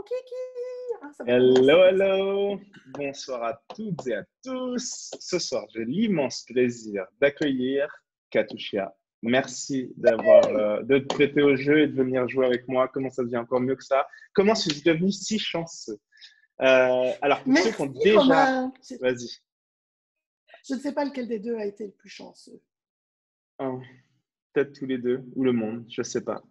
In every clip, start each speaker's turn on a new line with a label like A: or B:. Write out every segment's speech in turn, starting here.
A: Kiki. Ah, ça va commencer
B: Hello,
A: comme ça.
B: hello! Bonsoir à toutes et à tous. Ce soir, j'ai l'immense plaisir d'accueillir Katusha. Merci de te prêter au jeu et de venir jouer avec moi. Comment ça devient encore mieux que ça? Comment suis-je devenu si chanceux? Alors, pour ceux qui ont
A: Merci
B: déjà…
A: Romain.
B: Vas-y.
A: Je ne sais pas lequel des deux a été le plus chanceux.
B: Oh, peut-être tous les deux, ou le monde, je ne sais pas.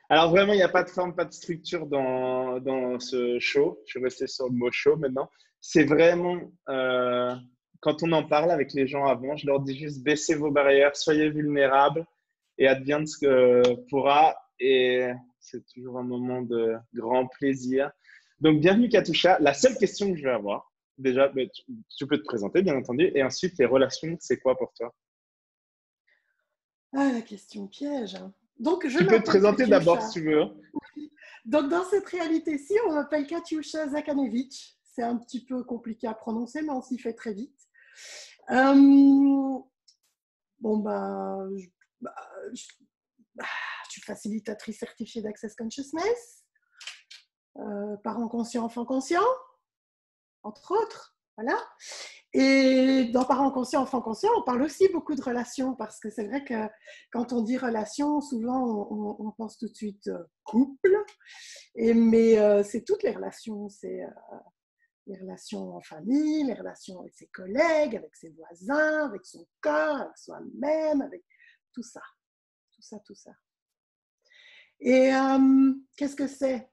B: Alors vraiment, il n'y a pas de forme, pas de structure dans ce show. Je suis resté sur le mot show maintenant. C'est vraiment, quand on en parle avec les gens avant, je leur dis juste baissez vos barrières, soyez vulnérables et advienne ce que pourra. Et c'est toujours un moment de grand plaisir. Donc, bienvenue Katusha. La seule question que je vais avoir, déjà, mais tu peux te présenter, bien entendu. Et ensuite, les relations, c'est quoi pour toi?
A: Ah, la question piège. Donc, je
B: Tu peux te
A: m'appelle
B: présenter d'abord si
A: Katyusha.
B: tu veux.
A: Donc, dans cette réalité-ci, on m'appelle Katyusha Zakanevich. C'est un petit peu compliqué à prononcer, mais on s'y fait très vite. Bon, bah, je, je suis facilitatrice certifiée d'Access Consciousness, parents conscients, enfants conscients, entre autres. Voilà. Et dans Parents conscients, enfants conscients, on parle aussi beaucoup de relations parce que c'est vrai que quand on dit relations, souvent on pense tout de suite couple, mais c'est toutes les relations, c'est les relations en famille, les relations avec ses collègues, avec ses voisins, avec son corps, avec soi-même, avec tout ça, tout ça, tout ça. Et qu'est-ce que c'est?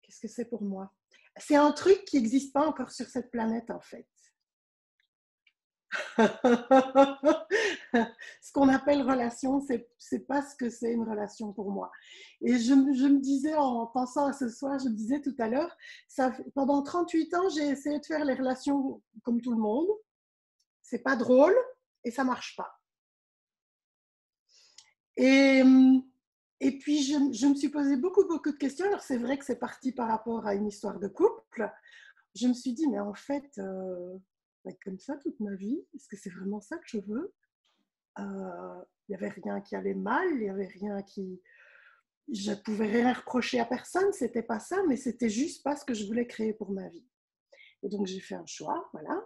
A: Qu'est-ce que c'est pour moi? C'est un truc qui n'existe pas encore sur cette planète en fait. Ce qu'on appelle relation, c'est pas ce que c'est une relation pour moi. Et je me disais, en pensant à ce soir, je me disais tout à l'heure, pendant 38 ans, j'ai essayé de faire les relations comme tout le monde. C'est pas drôle et ça marche pas. Et, et puis, je me suis posé beaucoup de questions. Alors, c'est vrai que c'est parti par rapport à une histoire de couple. Je me suis dit, mais en fait, comme ça toute ma vie, est-ce que c'est vraiment ça que je veux? Il n'y avait rien qui allait mal, il n'y avait rien qui… Je ne pouvais rien reprocher à personne, c'était pas ça, mais c'était juste pas ce que je voulais créer pour ma vie. Et donc j'ai fait un choix, voilà.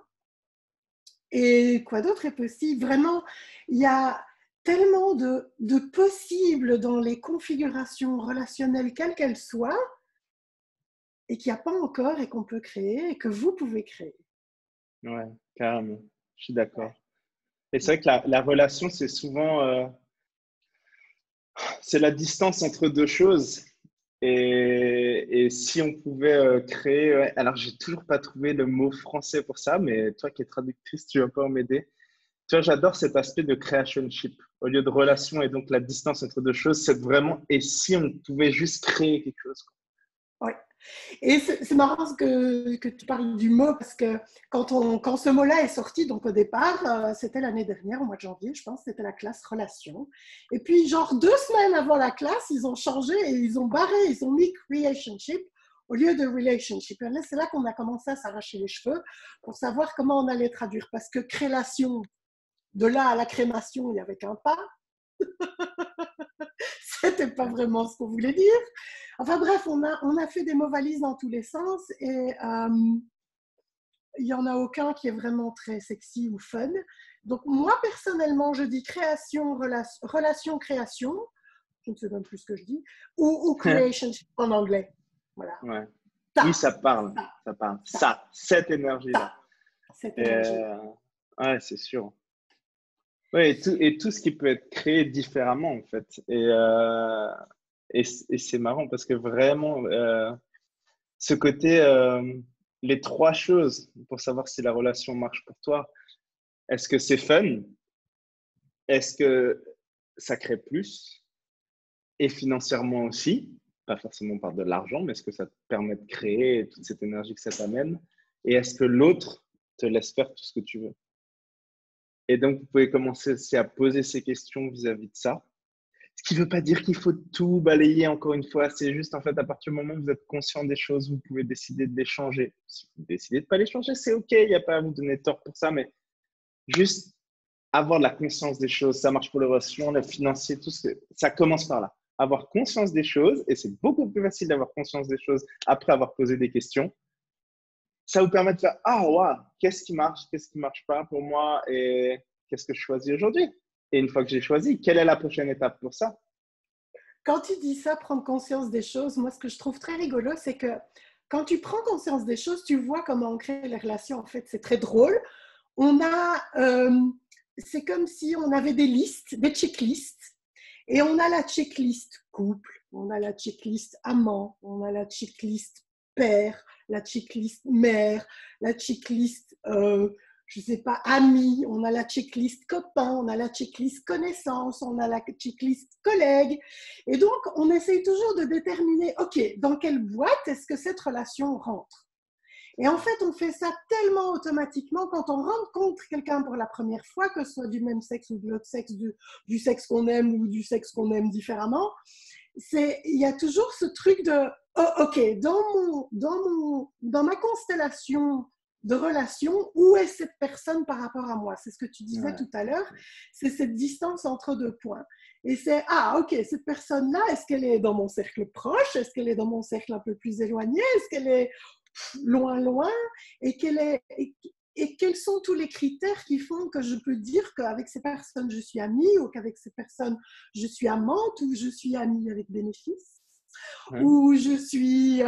A: Et quoi d'autre est possible? Vraiment, il y a tellement de possibles dans les configurations relationnelles, quelles qu'elles soient, et qu'il n'y a pas encore et qu'on peut créer et que vous pouvez créer.
B: Ouais, carrément. Je suis d'accord.
A: Ouais.
B: Et c'est vrai que la relation, c'est souvent c'est la distance entre deux choses. Et si on pouvait créer, ouais, alors j'ai toujours pas trouvé le mot français pour ça, mais toi qui es traductrice, tu vas pas m'aider. Tu vois, j'adore cet aspect de creationship. Au lieu de relation et donc la distance entre deux choses, c'est vraiment et si on pouvait juste créer quelque chose.
A: Ouais. Et c'est marrant que tu parles du mot parce que quand ce mot-là est sorti, donc au départ, c'était l'année dernière, au mois de janvier, je pense, c'était la classe relation. Et puis, genre 2 semaines avant la classe, ils ont changé et ils ont barré, ils ont mis creationship au lieu de relationship. Et là, c'est là qu'on a commencé à s'arracher les cheveux pour savoir comment on allait traduire. Parce que création, de là à la crémation, il n'y avait qu'un pas. C'était pas vraiment ce qu'on voulait dire. Enfin bref, on a fait des mots valises dans tous les sens et il n'y en a aucun qui est vraiment très sexy ou fun. Donc moi, personnellement, je dis création, relation, création. Je ne sais même plus ce que je dis. Ou creation en anglais. Voilà.
B: Ouais. Oui,
A: Ça,
B: ça parle.
A: ça,
B: Ça parle.
A: ça,
B: Ça, cette énergie-là.
A: ça, cette
B: Et,
A: énergie-là.
B: ouais, c'est sûr. Ouais, et tout ce qui peut être créé différemment, en fait. Et c'est marrant parce que vraiment, ce côté, les trois choses pour savoir si la relation marche pour toi, est-ce que c'est fun? Est-ce que ça crée plus? Et financièrement aussi, pas forcément par de l'argent, mais est-ce que ça te permet de créer toute cette énergie que ça t'amène? Et est-ce que l'autre te laisse faire tout ce que tu veux? Et donc, vous pouvez commencer aussi à poser ces questions vis-à-vis de ça. Ce qui ne veut pas dire qu'il faut tout balayer encore une fois. C'est juste, en fait, à partir du moment où vous êtes conscient des choses, vous pouvez décider de les changer. Si vous décidez de ne pas les changer, c'est OK. Il n'y a pas à vous donner tort pour ça. Mais juste avoir de la conscience des choses. Ça marche pour le relation, le financier, tout ce que… Ça commence par là. avoir conscience des choses, et c'est beaucoup plus facile d'avoir conscience des choses après avoir posé des questions. Ça vous permet de faire « Ah, ouais, qu'est-ce qui marche pas pour moi et qu'est-ce que je choisis aujourd'hui ?» Et une fois que j'ai choisi, quelle est la prochaine étape pour ça?
A: Quand tu dis ça, prendre conscience des choses, moi, ce que je trouve très rigolo, c'est que quand tu prends conscience des choses, tu vois comment on crée les relations. En fait, c'est très drôle. C'est comme si on avait des listes, des checklists, et on a la checklist couple, on a la checklist amant, on a la checklist père, la checklist mère, la checklist, je ne sais pas, ami, on a la checklist copain, on a la checklist connaissance, on a la checklist collègue. Et donc, on essaye toujours de déterminer, OK, dans quelle boîte est-ce que cette relation rentre? Et en fait, on fait ça tellement automatiquement quand on rencontre quelqu'un pour la première fois, que ce soit du même sexe ou de l'autre sexe, du sexe qu'on aime ou du sexe qu'on aime différemment. Il y a toujours ce truc de oh, OK, dans ma constellation de relations, où est cette personne par rapport à moi? C'est ce que tu disais tout à l'heure, c'est cette distance entre deux points. Et c'est, ah, OK, cette personne-là, est-ce qu'elle est dans mon cercle proche? Est-ce qu'elle est dans mon cercle un peu plus éloigné? Est-ce qu'elle est loin, loin? Et quels sont tous les critères qui font que je peux dire qu'avec ces personnes, je suis amie, ou qu'avec ces personnes, je suis amante, ou je suis amie avec bénéfice, ou je suis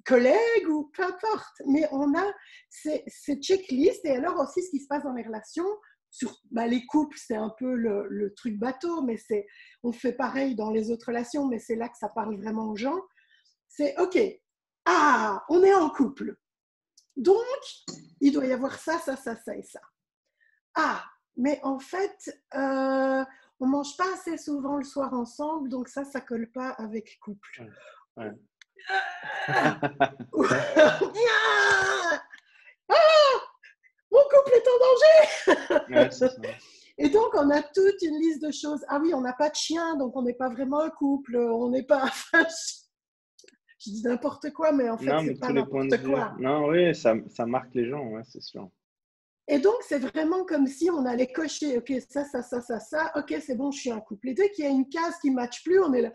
A: collègue, ou peu importe. Mais on a ces checklists. Et alors aussi, ce qui se passe dans les relations, les couples, c'est un peu le truc bateau, mais on fait pareil dans les autres relations, mais c'est là que ça parle vraiment aux gens. C'est OK, ah, on est en couple. Donc, il doit y avoir ça, ça, ça, ça et ça. Ah, mais en fait, on mange pas assez souvent le soir ensemble, donc ça colle pas avec couple.
B: Ouais.
A: Ah, mon couple est en danger.
B: Ouais, c'est ça.
A: Et donc, on a toute une liste de choses. Ah oui, on n'a pas de chien, donc on n'est pas vraiment un couple. On n'est pas... Je dis n'importe quoi, mais en fait,
B: Non, mais
A: c'est pas
B: tous les points de
A: n'importe
B: vue.
A: quoi.
B: Non, oui, ça marque les gens, ouais, c'est sûr.
A: Et donc, c'est vraiment comme si on allait cocher, OK, ça, ça, ça, ça, ça, OK, c'est bon, je suis un couple. Et dès qu'il y a une case qui ne matche plus, on est là.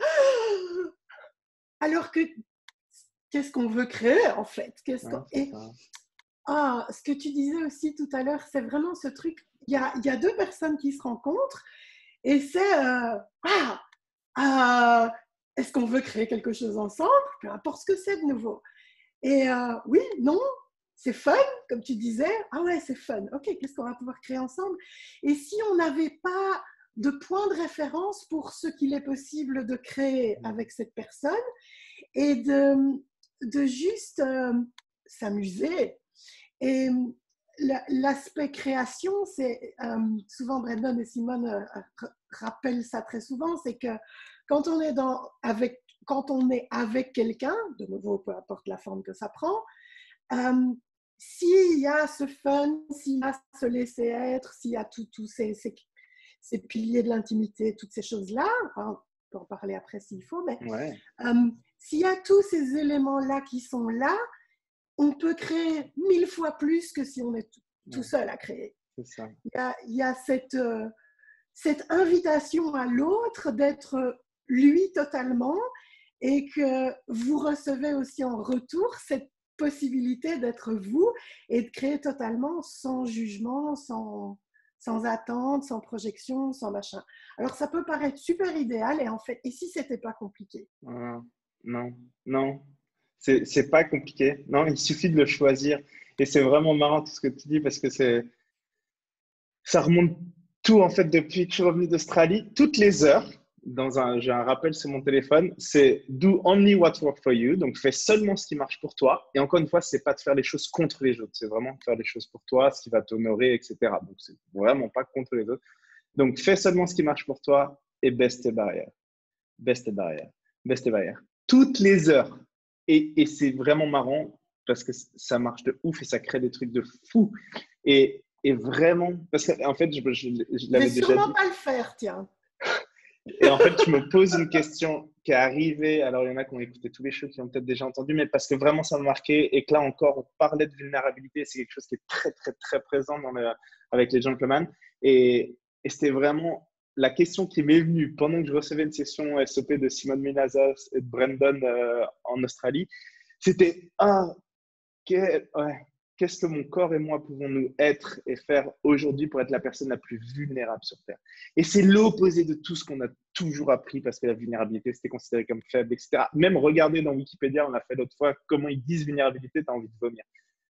A: Alors que, qu'est-ce qu'on veut créer, en fait?
B: Ouais, c'est ça.
A: Ce que tu disais aussi tout à l'heure, c'est vraiment ce truc. Il y a deux personnes qui se rencontrent, et c'est, est-ce qu'on veut créer quelque chose ensemble? Peu importe ce que c'est de nouveau. Et oui, non, c'est fun, comme tu disais. Ah ouais, c'est fun. OK, qu'est-ce qu'on va pouvoir créer ensemble? Et si on n'avait pas de point de référence pour ce qu'il est possible de créer avec cette personne, et de juste s'amuser. Et l'aspect création, c'est souvent Brandon et Simone rappellent ça très souvent, c'est que quand on est quand on est avec quelqu'un, de nouveau, peu importe la forme que ça prend, s'il y a ce fun, s'il y a ce laisser être, s'il y a tous ces piliers de l'intimité, toutes ces choses-là, enfin, on peut en parler après s'il faut, mais
B: Ouais.
A: s'il y a tous ces éléments-là qui sont là, on peut créer 1000 fois plus que si on est tout seul à créer.
B: C'est ça.
A: Il y a cette invitation à l'autre d'être lui totalement, et que vous recevez aussi en retour cette possibilité d'être vous et de créer totalement sans jugement, sans attente, sans projection, sans machin. Alors ça peut paraître super idéal, et en fait, et si c'était pas compliqué?
B: Non, non, c'est pas compliqué. Non, il suffit de le choisir. Et c'est vraiment marrant tout ce que tu dis parce que ça remonte tout en fait depuis que je suis revenu d'Australie. Toutes les heures, j'ai un rappel sur mon téléphone, c'est do only what works for you. Donc fais seulement ce qui marche pour toi. Et encore une fois, c'est pas de faire les choses contre les autres, c'est vraiment de faire les choses pour toi, ce qui va t'honorer, etc. Donc c'est vraiment pas contre les autres. Donc fais seulement ce qui marche pour toi et baisse tes barrières. Baisse tes barrières. Baisse tes barrières. Toutes les heures. Et c'est vraiment marrant parce que ça marche de ouf et ça crée des trucs de fou. Et vraiment, parce qu'en fait, je l'avais déjà
A: sûrement
B: dit.
A: Pas le faire, tiens.
B: Et en fait, je me pose une question qui est arrivée. Alors, il y en a qui ont écouté tous les shows, qui ont peut-être déjà entendu, mais parce que vraiment, ça m'a marqué. Et que là encore, on parlait de vulnérabilité. C'est quelque chose qui est très, très, très présent avec les gentlemen. Et c'était vraiment la question qui m'est venue pendant que je recevais une session SOP de Simone Menazas et de Brandon en Australie, c'était qu'est-ce que mon corps et moi pouvons-nous être et faire aujourd'hui pour être la personne la plus vulnérable sur Terre. Et c'est l'opposé de tout ce qu'on a toujours appris parce que la vulnérabilité, c'était considéré comme faible, etc. Même regarder dans Wikipédia, on l'a fait l'autre fois, comment ils disent vulnérabilité, tu as envie de vomir.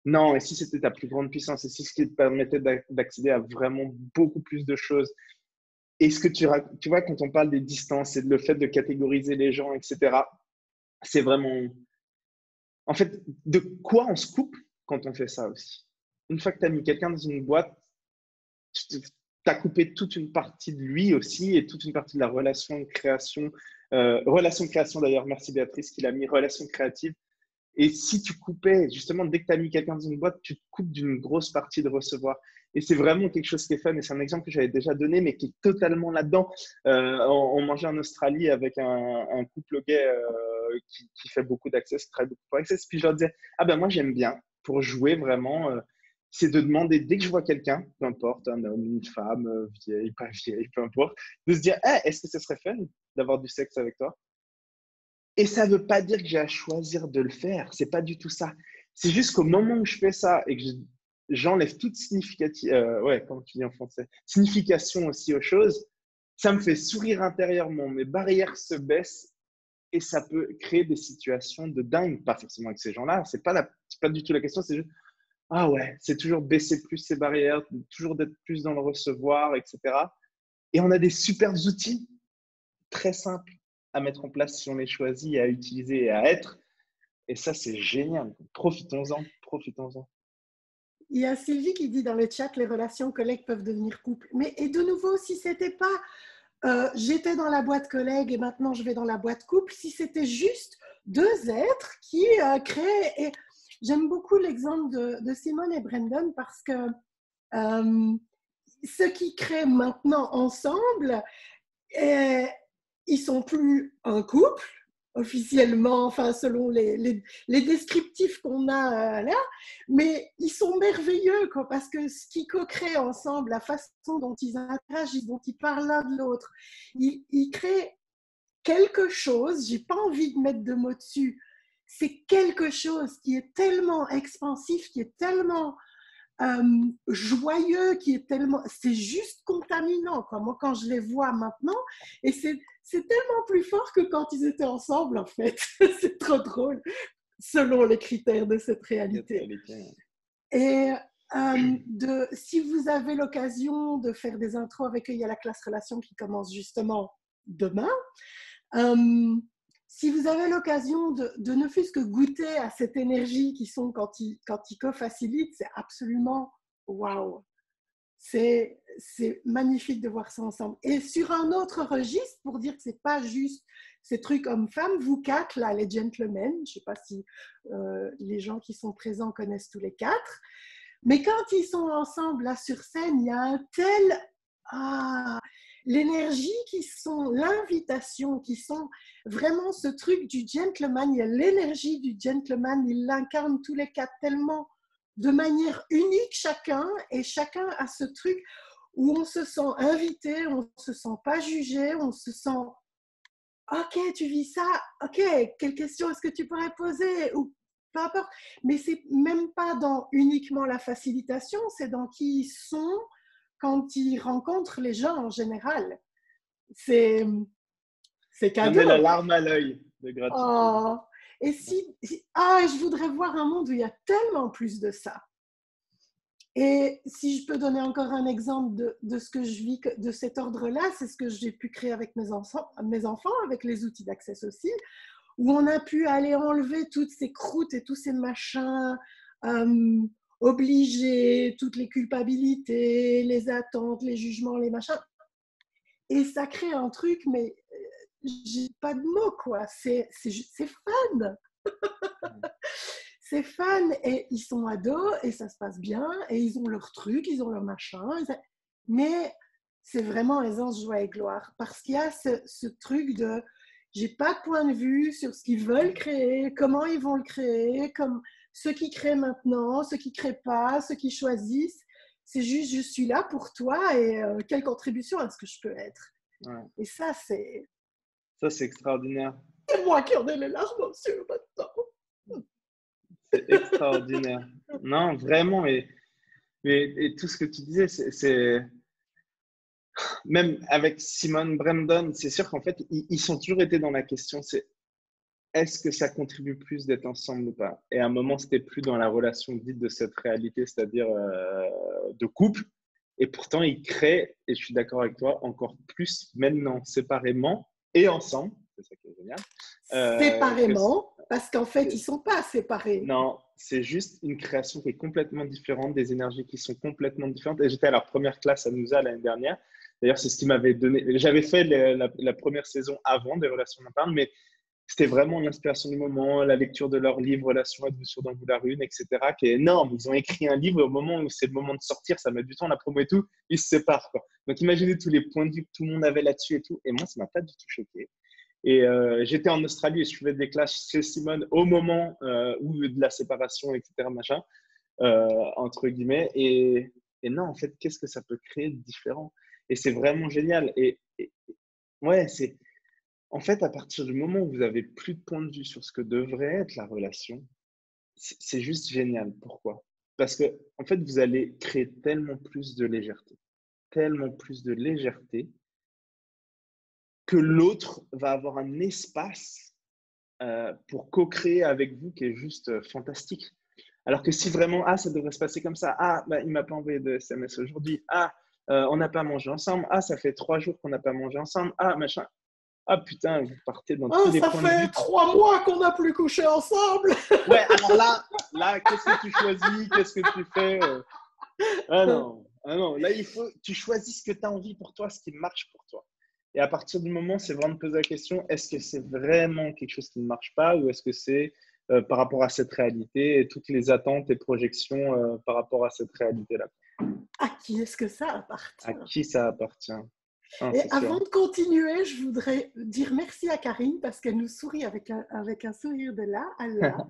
B: Non, et si c'était ta plus grande puissance, et si ce qui te permettait d'accéder à vraiment beaucoup plus de choses. Et ce que tu vois, quand on parle des distances et le fait de catégoriser les gens, etc., c'est vraiment… En fait, de quoi on se coupe quand on fait ça aussi. Une fois que tu as mis quelqu'un dans une boîte, tu as coupé toute une partie de lui aussi et toute une partie de la relation création. Relation création d'ailleurs, merci Béatrice qui l'a mis, relation créative. Et si tu coupais, justement, dès que tu as mis quelqu'un dans une boîte, tu te coupes d'une grosse partie de recevoir. Et c'est vraiment quelque chose qui est fun. Et c'est un exemple que j'avais déjà donné, mais qui est totalement là-dedans. On mangeait en Australie avec un couple gay qui fait beaucoup d'access, qui travaille beaucoup pour access. Puis je leur disais, ah ben moi j'aime bien, pour jouer vraiment, c'est de demander, dès que je vois quelqu'un, peu importe, un homme, une femme, vieille, pas vieille, peu importe, de se dire, hey, est-ce que ce serait fun d'avoir du sexe avec toi? Et ça ne veut pas dire que j'ai à choisir de le faire. C'est pas du tout ça. C'est juste qu'au moment où je fais ça et que j'enlève toute comment tu dis en français, signification aussi aux choses, ça me fait sourire intérieurement. Mes barrières se baissent et ça peut créer des situations de dingue. Pas forcément avec ces gens-là. C'est pas du tout la question. C'est juste, ah ouais, c'est toujours baisser plus ses barrières, toujours d'être plus dans le recevoir, etc. Et on a des super outils très simples à mettre en place si on les choisit, à utiliser et à être. Et ça, c'est génial. Profitons-en, profitons-en.
A: Il y a Sylvie qui dit dans le chat, les relations collègues peuvent devenir couple. Mais et de nouveau, si c'était pas j'étais dans la boîte collègue et maintenant je vais dans la boîte couple, si c'était juste deux êtres qui créent. Et j'aime beaucoup l'exemple de Simone et Brandon parce que ce qu'ils créent maintenant ensemble, ils sont plus un couple officiellement, enfin selon les descriptifs qu'on a là, mais ils sont merveilleux quoi, parce que ce qu'ils co-créent ensemble, la façon dont ils interagissent, dont ils parlent l'un de l'autre, ils créent quelque chose, j'ai pas envie de mettre de mots dessus, c'est quelque chose qui est tellement expansif, qui est tellement joyeux, qui est tellement, c'est juste contaminant quoi. Moi quand je les vois maintenant, et c'est tellement plus fort que quand ils étaient ensemble en fait. C'est trop drôle selon les critères de cette réalité. Et si vous avez l'occasion de faire des intros avec eux, il y a la classe relation qui commence justement demain. Si vous avez l'occasion de ne fût-ce que goûter à cette énergie qui sont quand ils co-facilitent, c'est absolument waouh. C'est magnifique de voir ça ensemble. Et sur un autre registre, pour dire que c'est pas juste ces trucs hommes-femmes, vous quatre, là, les gentlemen, je ne sais pas si les gens qui sont présents connaissent tous les quatre, mais quand ils sont ensemble là sur scène, il y a un tel… l'énergie qui sont, l'invitation, qui sont vraiment ce truc du gentleman, il y a l'énergie du gentleman, ils l'incarnent tous les quatre tellement de manière unique chacun, et chacun a ce truc où on se sent invité, on ne se sent pas jugé, on se sent ok, tu vis ça, ok, quelle question est-ce que tu pourrais poser, ou peu importe, mais c'est même pas dans uniquement la facilitation, c'est dans qui ils sont quand ils rencontrent les gens en général. C'est cadeau.
B: J'avais la larme à l'œil de gratitude.
A: Oh. Et je voudrais voir un monde où il y a tellement plus de ça. Et si je peux donner encore un exemple de ce que je vis de cet ordre-là, c'est ce que j'ai pu créer avec mes enfants, avec les outils d'Access aussi, où on a pu aller enlever toutes ces croûtes et tous ces machins obligés, toutes les culpabilités, les attentes, les jugements, les machins. Et ça crée un truc, mais j'ai pas de mots, quoi. C'est fun. C'est fun, et ils sont ados et ça se passe bien et ils ont leur truc, ils ont leur machin, mais c'est vraiment aisance, joie et gloire parce qu'il y a ce truc de j'ai pas de point de vue sur ce qu'ils veulent créer, comment ils vont le créer, comme ceux qui créent maintenant, ceux qui créent pas, ceux qui choisissent, C'est juste, je suis là pour toi et quelle contribution est-ce que je peux être?
B: Ouais.
A: Et ça, c'est
B: Ça, c'est extraordinaire.
A: moi qui en ai les larmes aux yeux maintenant.
B: C'est extraordinaire. Non, vraiment. Et tout ce que tu disais, même avec Simone Brandon, c'est sûr qu'en fait, ils ont toujours été dans la question, c'est est-ce que ça contribue plus d'être ensemble ou pas? Et à un moment, c'était plus dans la relation dite de cette réalité, c'est-à-dire de couple. Et pourtant, ils créent, et je suis d'accord avec toi, encore plus maintenant, séparément et ensemble. C'est ça qui est génial. Que
A: Séparément, parce qu'en fait, ils
B: c'est-
A: ne sont pas séparés.
B: non, c'est juste une création qui est complètement différente, des énergies qui sont complètement différentes. Et j'étais à la première classe à Nousa l'année dernière. D'ailleurs, c'est ce qui m'avait donné. J'avais fait la première saison avant des relations d'interne, mais c'était vraiment l'inspiration du moment, la lecture de leur livre Relations à douceur dans la rune, etc., qui est énorme. Ils ont écrit un livre au moment où c'est le moment de sortir, ça met du temps, la promo et tout, ils se séparent, quoi. Donc imaginez tous les points de vue que tout le monde avait là-dessus et tout. Et moi, ça m'a pas du tout choqué. Et j'étais en Australie et je faisais des classes chez Simone au moment où de la séparation, etc., machin, entre guillemets. Et non, en fait, qu'est-ce que ça peut créer de différent? Et c'est vraiment génial. Et ouais, c'est en fait, à partir du moment où vous avez plus de point de vue sur ce que devrait être la relation, c'est juste génial. Pourquoi? Parce que, en fait, vous allez créer tellement plus de légèreté que l'autre va avoir un espace pour co-créer avec vous qui est juste fantastique. Alors que si vraiment, ah, ça devrait se passer comme ça, ah, bah, il m'a pas envoyé de SMS aujourd'hui, ah, on n'a pas mangé ensemble, ah, ça fait 3 jours qu'on n'a pas mangé ensemble, ah, machin. Ah putain, vous partez dans tous
A: Oh,
B: les
A: ça
B: points de
A: fait
B: vue.
A: 3 mois qu'on n'a plus couché ensemble.
B: Ouais, alors là, qu'est-ce que tu choisis? Qu'est-ce que tu fais? Ah non, là, tu choisis ce que tu as envie pour toi, ce qui marche pour toi. Et à partir du moment, c'est vraiment de poser la question, est-ce que c'est vraiment quelque chose qui ne marche pas ou est-ce que c'est par rapport à cette réalité et toutes les attentes et projections par rapport à cette réalité-là?
A: À qui est-ce que ça
B: À
A: appartient?
B: qui ça appartient? Ah,
A: Et
B: c'est
A: avant
B: sûr.
A: de continuer, je voudrais dire merci à Karine parce qu'elle nous sourit avec un sourire de là à là.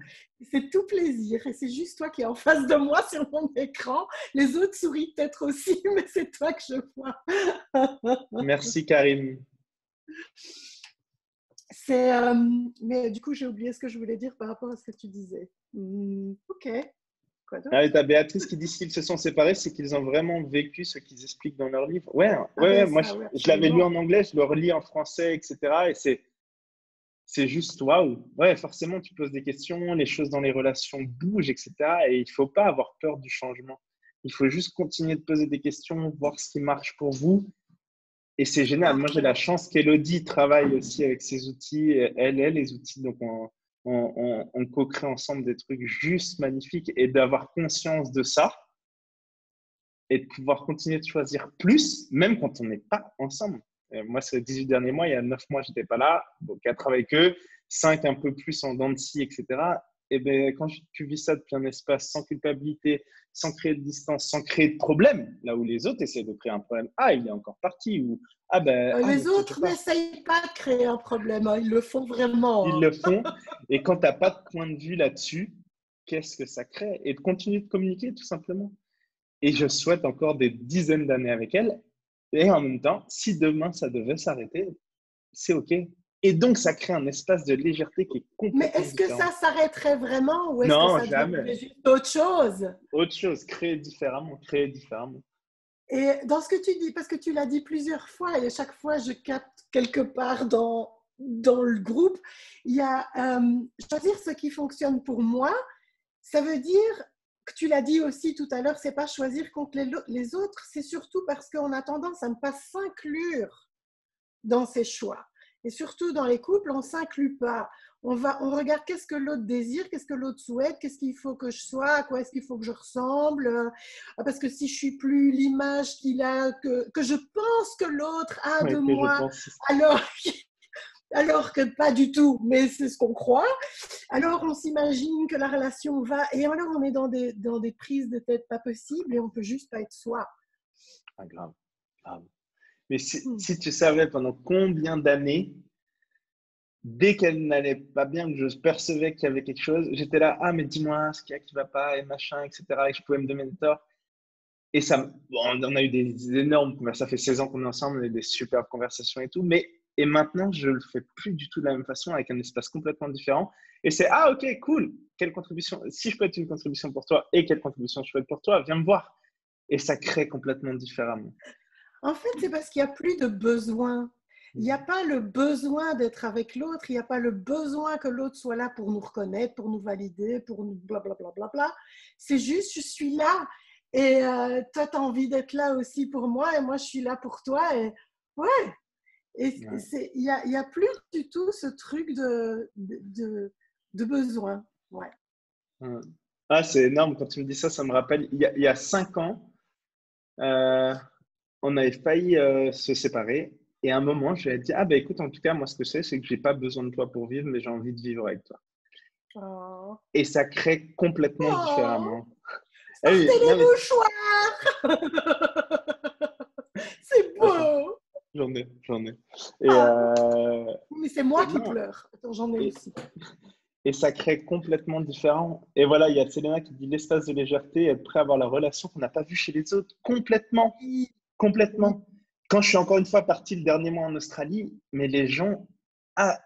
A: C'est tout plaisir et c'est juste toi qui es en face de moi sur mon écran. Les autres sourient peut-être aussi, mais c'est toi que je vois.
B: Merci, Karim.
A: C'est, mais du coup, j'ai oublié ce que je voulais dire par rapport à ce que tu disais. Ok, quoi
B: Ah, et
A: d'autre?
B: t'as Béatrice qui dit qu'ils se sont séparés, c'est qu'ils ont vraiment vécu ce qu'ils expliquent dans leur livre. Ouais,
A: Ah
B: ouais,
A: ben
B: moi
A: ça, oui,
B: je l'avais lu
A: absolument.
B: en anglais, je le relis en français, etc. Et c'est juste waouh. Ouais, forcément, tu poses des questions, les choses dans les relations bougent, etc. Et il faut pas avoir peur du changement. Il faut juste continuer de poser des questions, voir ce qui marche pour vous. Et c'est génial. Moi, j'ai la
A: Parfait.
B: chance qu'Elodie travaille aussi avec ses outils. Elle, les outils. Donc, on co-crée ensemble des trucs juste magnifiques et d'avoir conscience de ça et de pouvoir continuer de choisir plus, même quand on n'est pas ensemble. Moi, ces 18 derniers mois, il y a 9 mois, je n'étais pas là. Donc, 4 avec eux, 5 un peu plus en dents de scie, etc. Et ben, quand tu vis ça depuis un espace sans culpabilité, sans créer de distance, sans créer de problème, là où les autres essaient de créer un problème, ah, il est encore parti, ou ah, ben, ah, ne
A: Les
B: t'inquiète
A: autres
B: pas,
A: n'essayent pas de créer un problème, hein, ils le font
B: ils
A: vraiment.
B: le font. Et quand tu n'as pas de point de vue là-dessus, qu'est-ce que ça crée? Et de continuer de communiquer, tout simplement. Et je souhaite encore des dizaines d'années avec elle. Et en même temps, si demain ça devait s'arrêter, c'est OK. Et donc, ça crée un espace de légèreté qui est
A: Mais
B: complètement
A: est-ce que ça
B: différent.
A: s'arrêterait vraiment ou est-ce que
B: Non,
A: ça
B: jamais.
A: deviendrait juste autre chose?
B: Autre chose, créer différemment, créer différemment.
A: Et dans ce que tu dis, parce que tu l'as dit plusieurs fois et à chaque fois je capte quelque part dans le groupe, il y a choisir ce qui fonctionne pour moi, ça veut dire que tu l'as dit aussi tout à l'heure, c'est pas choisir contre les autres, c'est surtout parce qu'on a tendance à ne pas s'inclure dans ses choix. Et surtout dans les couples, on ne s'inclut pas. On regarde qu'est-ce que l'autre désire, qu'est-ce que l'autre souhaite, qu'est-ce qu'il faut que je sois, à quoi est-ce qu'il faut que je ressemble. Parce que si je suis plus l'image qu'il a, que je pense que l'autre a de
B: Ouais, que je
A: moi,
B: pense.
A: alors, alors que pas du tout, mais c'est ce qu'on croit. Alors on s'imagine que la relation va, et alors on est dans des prises de tête pas possibles et on peut juste pas être soi.
B: Ah, grave, grave. Mais si tu savais pendant combien d'années, dès qu'elle n'allait pas bien, que je percevais qu'il y avait quelque chose, j'étais là, ah, mais dis-moi ce qu'il y a qui va pas, et machin, etc. Et je pouvais me donner le tort. Et ça, bon, on a eu des énormes conversations. Ça fait 16 ans qu'on est ensemble, on a eu des superbes conversations et tout. Et maintenant, je le fais plus du tout de la même façon, avec un espace complètement différent. Et c'est, ah, ok, cool. Quelle contribution, si je peux être une contribution pour toi et quelle contribution je peux être pour toi, viens me voir. Et ça crée complètement différemment.
A: En fait, c'est parce qu'il n'y a plus de besoin. Il n'y a pas le besoin d'être avec l'autre, il n'y a pas le besoin que l'autre soit là pour nous reconnaître, pour nous valider, pour nous blablabla. Bla, bla, bla. C'est juste, je suis là et toi, tu as envie d'être là aussi pour moi et moi, je suis là pour toi. Et ouais, et
B: Ouais.
A: il y a plus du tout ce truc de besoin. Ouais.
B: Ouais. Ah, c'est énorme. Quand tu me dis ça, ça me rappelle, il y a 5 ans, euh, on avait failli se séparer. Et à un moment, je lui ai dit, ah ben écoute, en tout cas, moi, ce que c'est que j'ai pas besoin de toi pour vivre, mais j'ai envie de vivre avec toi.
A: Oh.
B: Et ça crée complètement
A: Oh.
B: différemment. Ah
A: Sortez
B: oui, non, mais
A: les mouchoirs. C'est
B: attends,
A: beau.
B: j'en ai. Et,
A: Ah.
B: euh,
A: Mais c'est moi
B: et
A: qui
B: non,
A: pleure. Attends, j'en ai
B: et,
A: aussi.
B: et ça crée complètement différent. Et voilà, il y a Selena qui dit l'espace de légèreté, être prêt à avoir la relation qu'on n'a pas vue chez les autres. Complètement,
A: Oui, oui.
B: complètement. Quand je suis encore une fois parti le dernier mois en Australie, mais les gens, ah,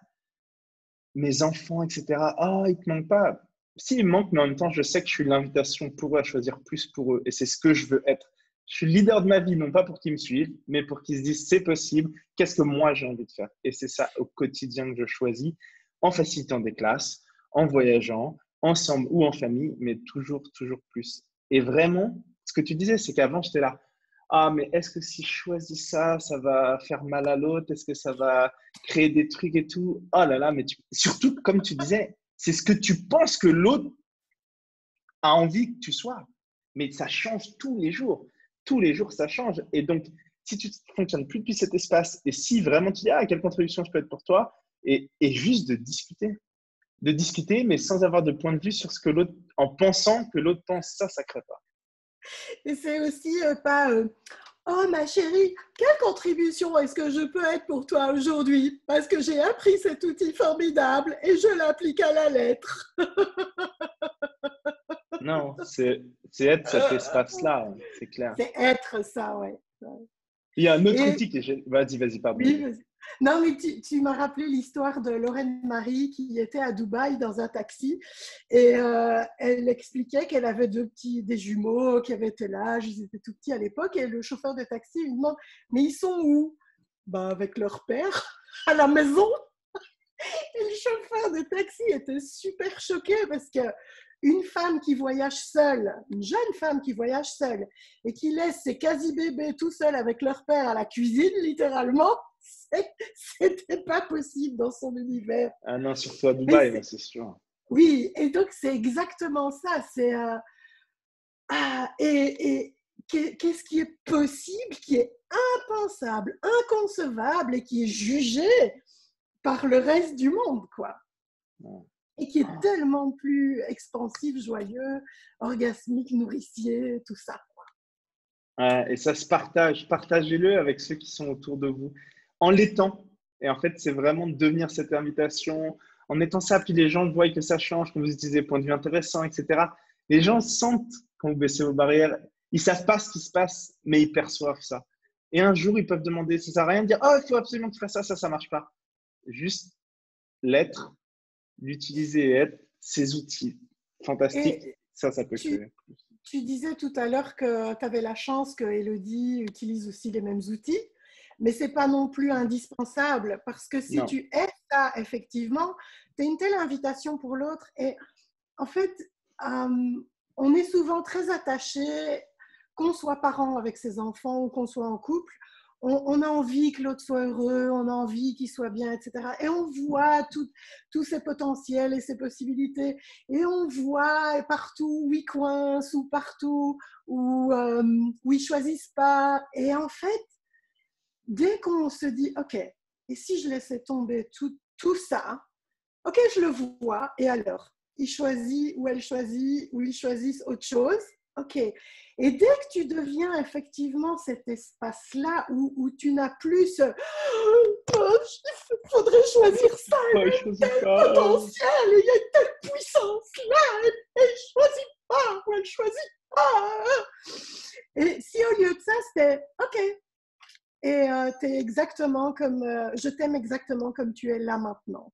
B: mes enfants, etc., ah, ils te manquent pas. Si, ils me manquent, mais en même temps, je sais que je suis l'invitation pour eux à choisir plus pour eux. Et c'est ce que je veux être. Je suis le leader de ma vie, non pas pour qu'ils me suivent, mais pour qu'ils se disent c'est possible, qu'est-ce que moi j'ai envie de faire. Et c'est ça au quotidien que je choisis, en facilitant des classes, en voyageant, ensemble ou en famille, mais toujours, toujours plus. Et vraiment, ce que tu disais, c'est qu'avant, j'étais là. Ah, mais est-ce que si je choisis ça, ça va faire mal à l'autre? Est-ce que ça va créer des trucs et tout? Oh là là, mais surtout, comme tu disais, c'est ce que tu penses que l'autre a envie que tu sois. Mais ça change tous les jours. Tous les jours, ça change. Et donc, si tu ne fonctionnes plus depuis cet espace, et si vraiment tu dis, ah, quelle contribution je peux être pour toi, et juste de discuter, mais sans avoir de point de vue sur ce que l'autre, en pensant que l'autre pense, ça ne crée pas.
A: Et c'est aussi pas oh ma chérie, quelle contribution est-ce que je peux être pour toi aujourd'hui? Parce que j'ai appris cet outil formidable et je l'applique à la lettre.
B: Non, c'est être cet espace-là, c'est clair.
A: C'est être ça, ouais.
B: Il y a un autre
A: Et
B: outil que j'ai. Vas-y, pardon.
A: oui, non, mais tu m'as rappelé l'histoire de Lorraine Marie qui était à Dubaï dans un taxi et elle expliquait qu'elle avait des jumeaux qui avaient tel âge, ils étaient tout petits à l'époque et le chauffeur de taxi lui demande mais ils sont où? Ben, avec leur père à la maison. Et le chauffeur de taxi était super choqué parce que une femme qui voyage seule, une jeune femme qui voyage seule et qui laisse ses quasi-bébés tout seuls avec leur père à la cuisine, littéralement, c'était pas possible dans son univers.
B: Ah non, surtout à
A: Mais
B: Dubaï, c'est sûr.
A: oui, et donc c'est exactement ça. C'est et qu'est-ce qui est possible, qui est impensable, inconcevable et qui est jugé par le reste du monde, quoi. Et qui est tellement plus expansif, joyeux, orgasmique, nourricier, tout ça.
B: Ouais, et ça se partage. Partagez-le avec ceux qui sont autour de vous en l'étant. Et en fait, c'est vraiment de devenir cette invitation en étant ça. Puis les gens voient que ça change, quand vous utilisez des points de vue intéressants, etc. Les gens sentent quand vous baissez vos barrières. Ils savent pas ce qui se passe, mais ils perçoivent ça. Et un jour, ils peuvent demander, ça sert à rien de dire, oh, il faut absolument que tu fasses ça, ça marche pas. Juste l'être, l'utiliser et être ces outils fantastiques,
A: Et
B: ça peut
A: tu,
B: créer.
A: tu disais tout à l'heure que tu avais la chance que Elodie utilise aussi les mêmes outils, mais ce n'est pas non plus indispensable parce que si
B: Non.
A: tu es ça, effectivement, tu as une telle invitation pour l'autre. Et en fait, on est souvent très attaché, qu'on soit parent avec ses enfants ou qu'on soit en couple, on a envie que l'autre soit heureux, on a envie qu'il soit bien, etc. Et on voit tous ses potentiels et ses possibilités. Et on voit partout où ils coincent ou partout où ils ne choisissent pas. Et en fait, dès qu'on se dit, OK, et si je laissais tomber tout ça, OK, je le vois, et alors? Il choisit ou elle choisit ou ils choisissent autre chose. OK. Et dès que tu deviens effectivement cet espace-là où tu n'as plus ce oh, il faudrait choisir ça,
B: Oh, je
A: il y a
B: choisis
A: tel
B: pas.
A: potentiel, il y a une telle puissance là, et je ne choisis pas, ou elle ne choisit pas. Et je t'aime exactement comme tu es là maintenant.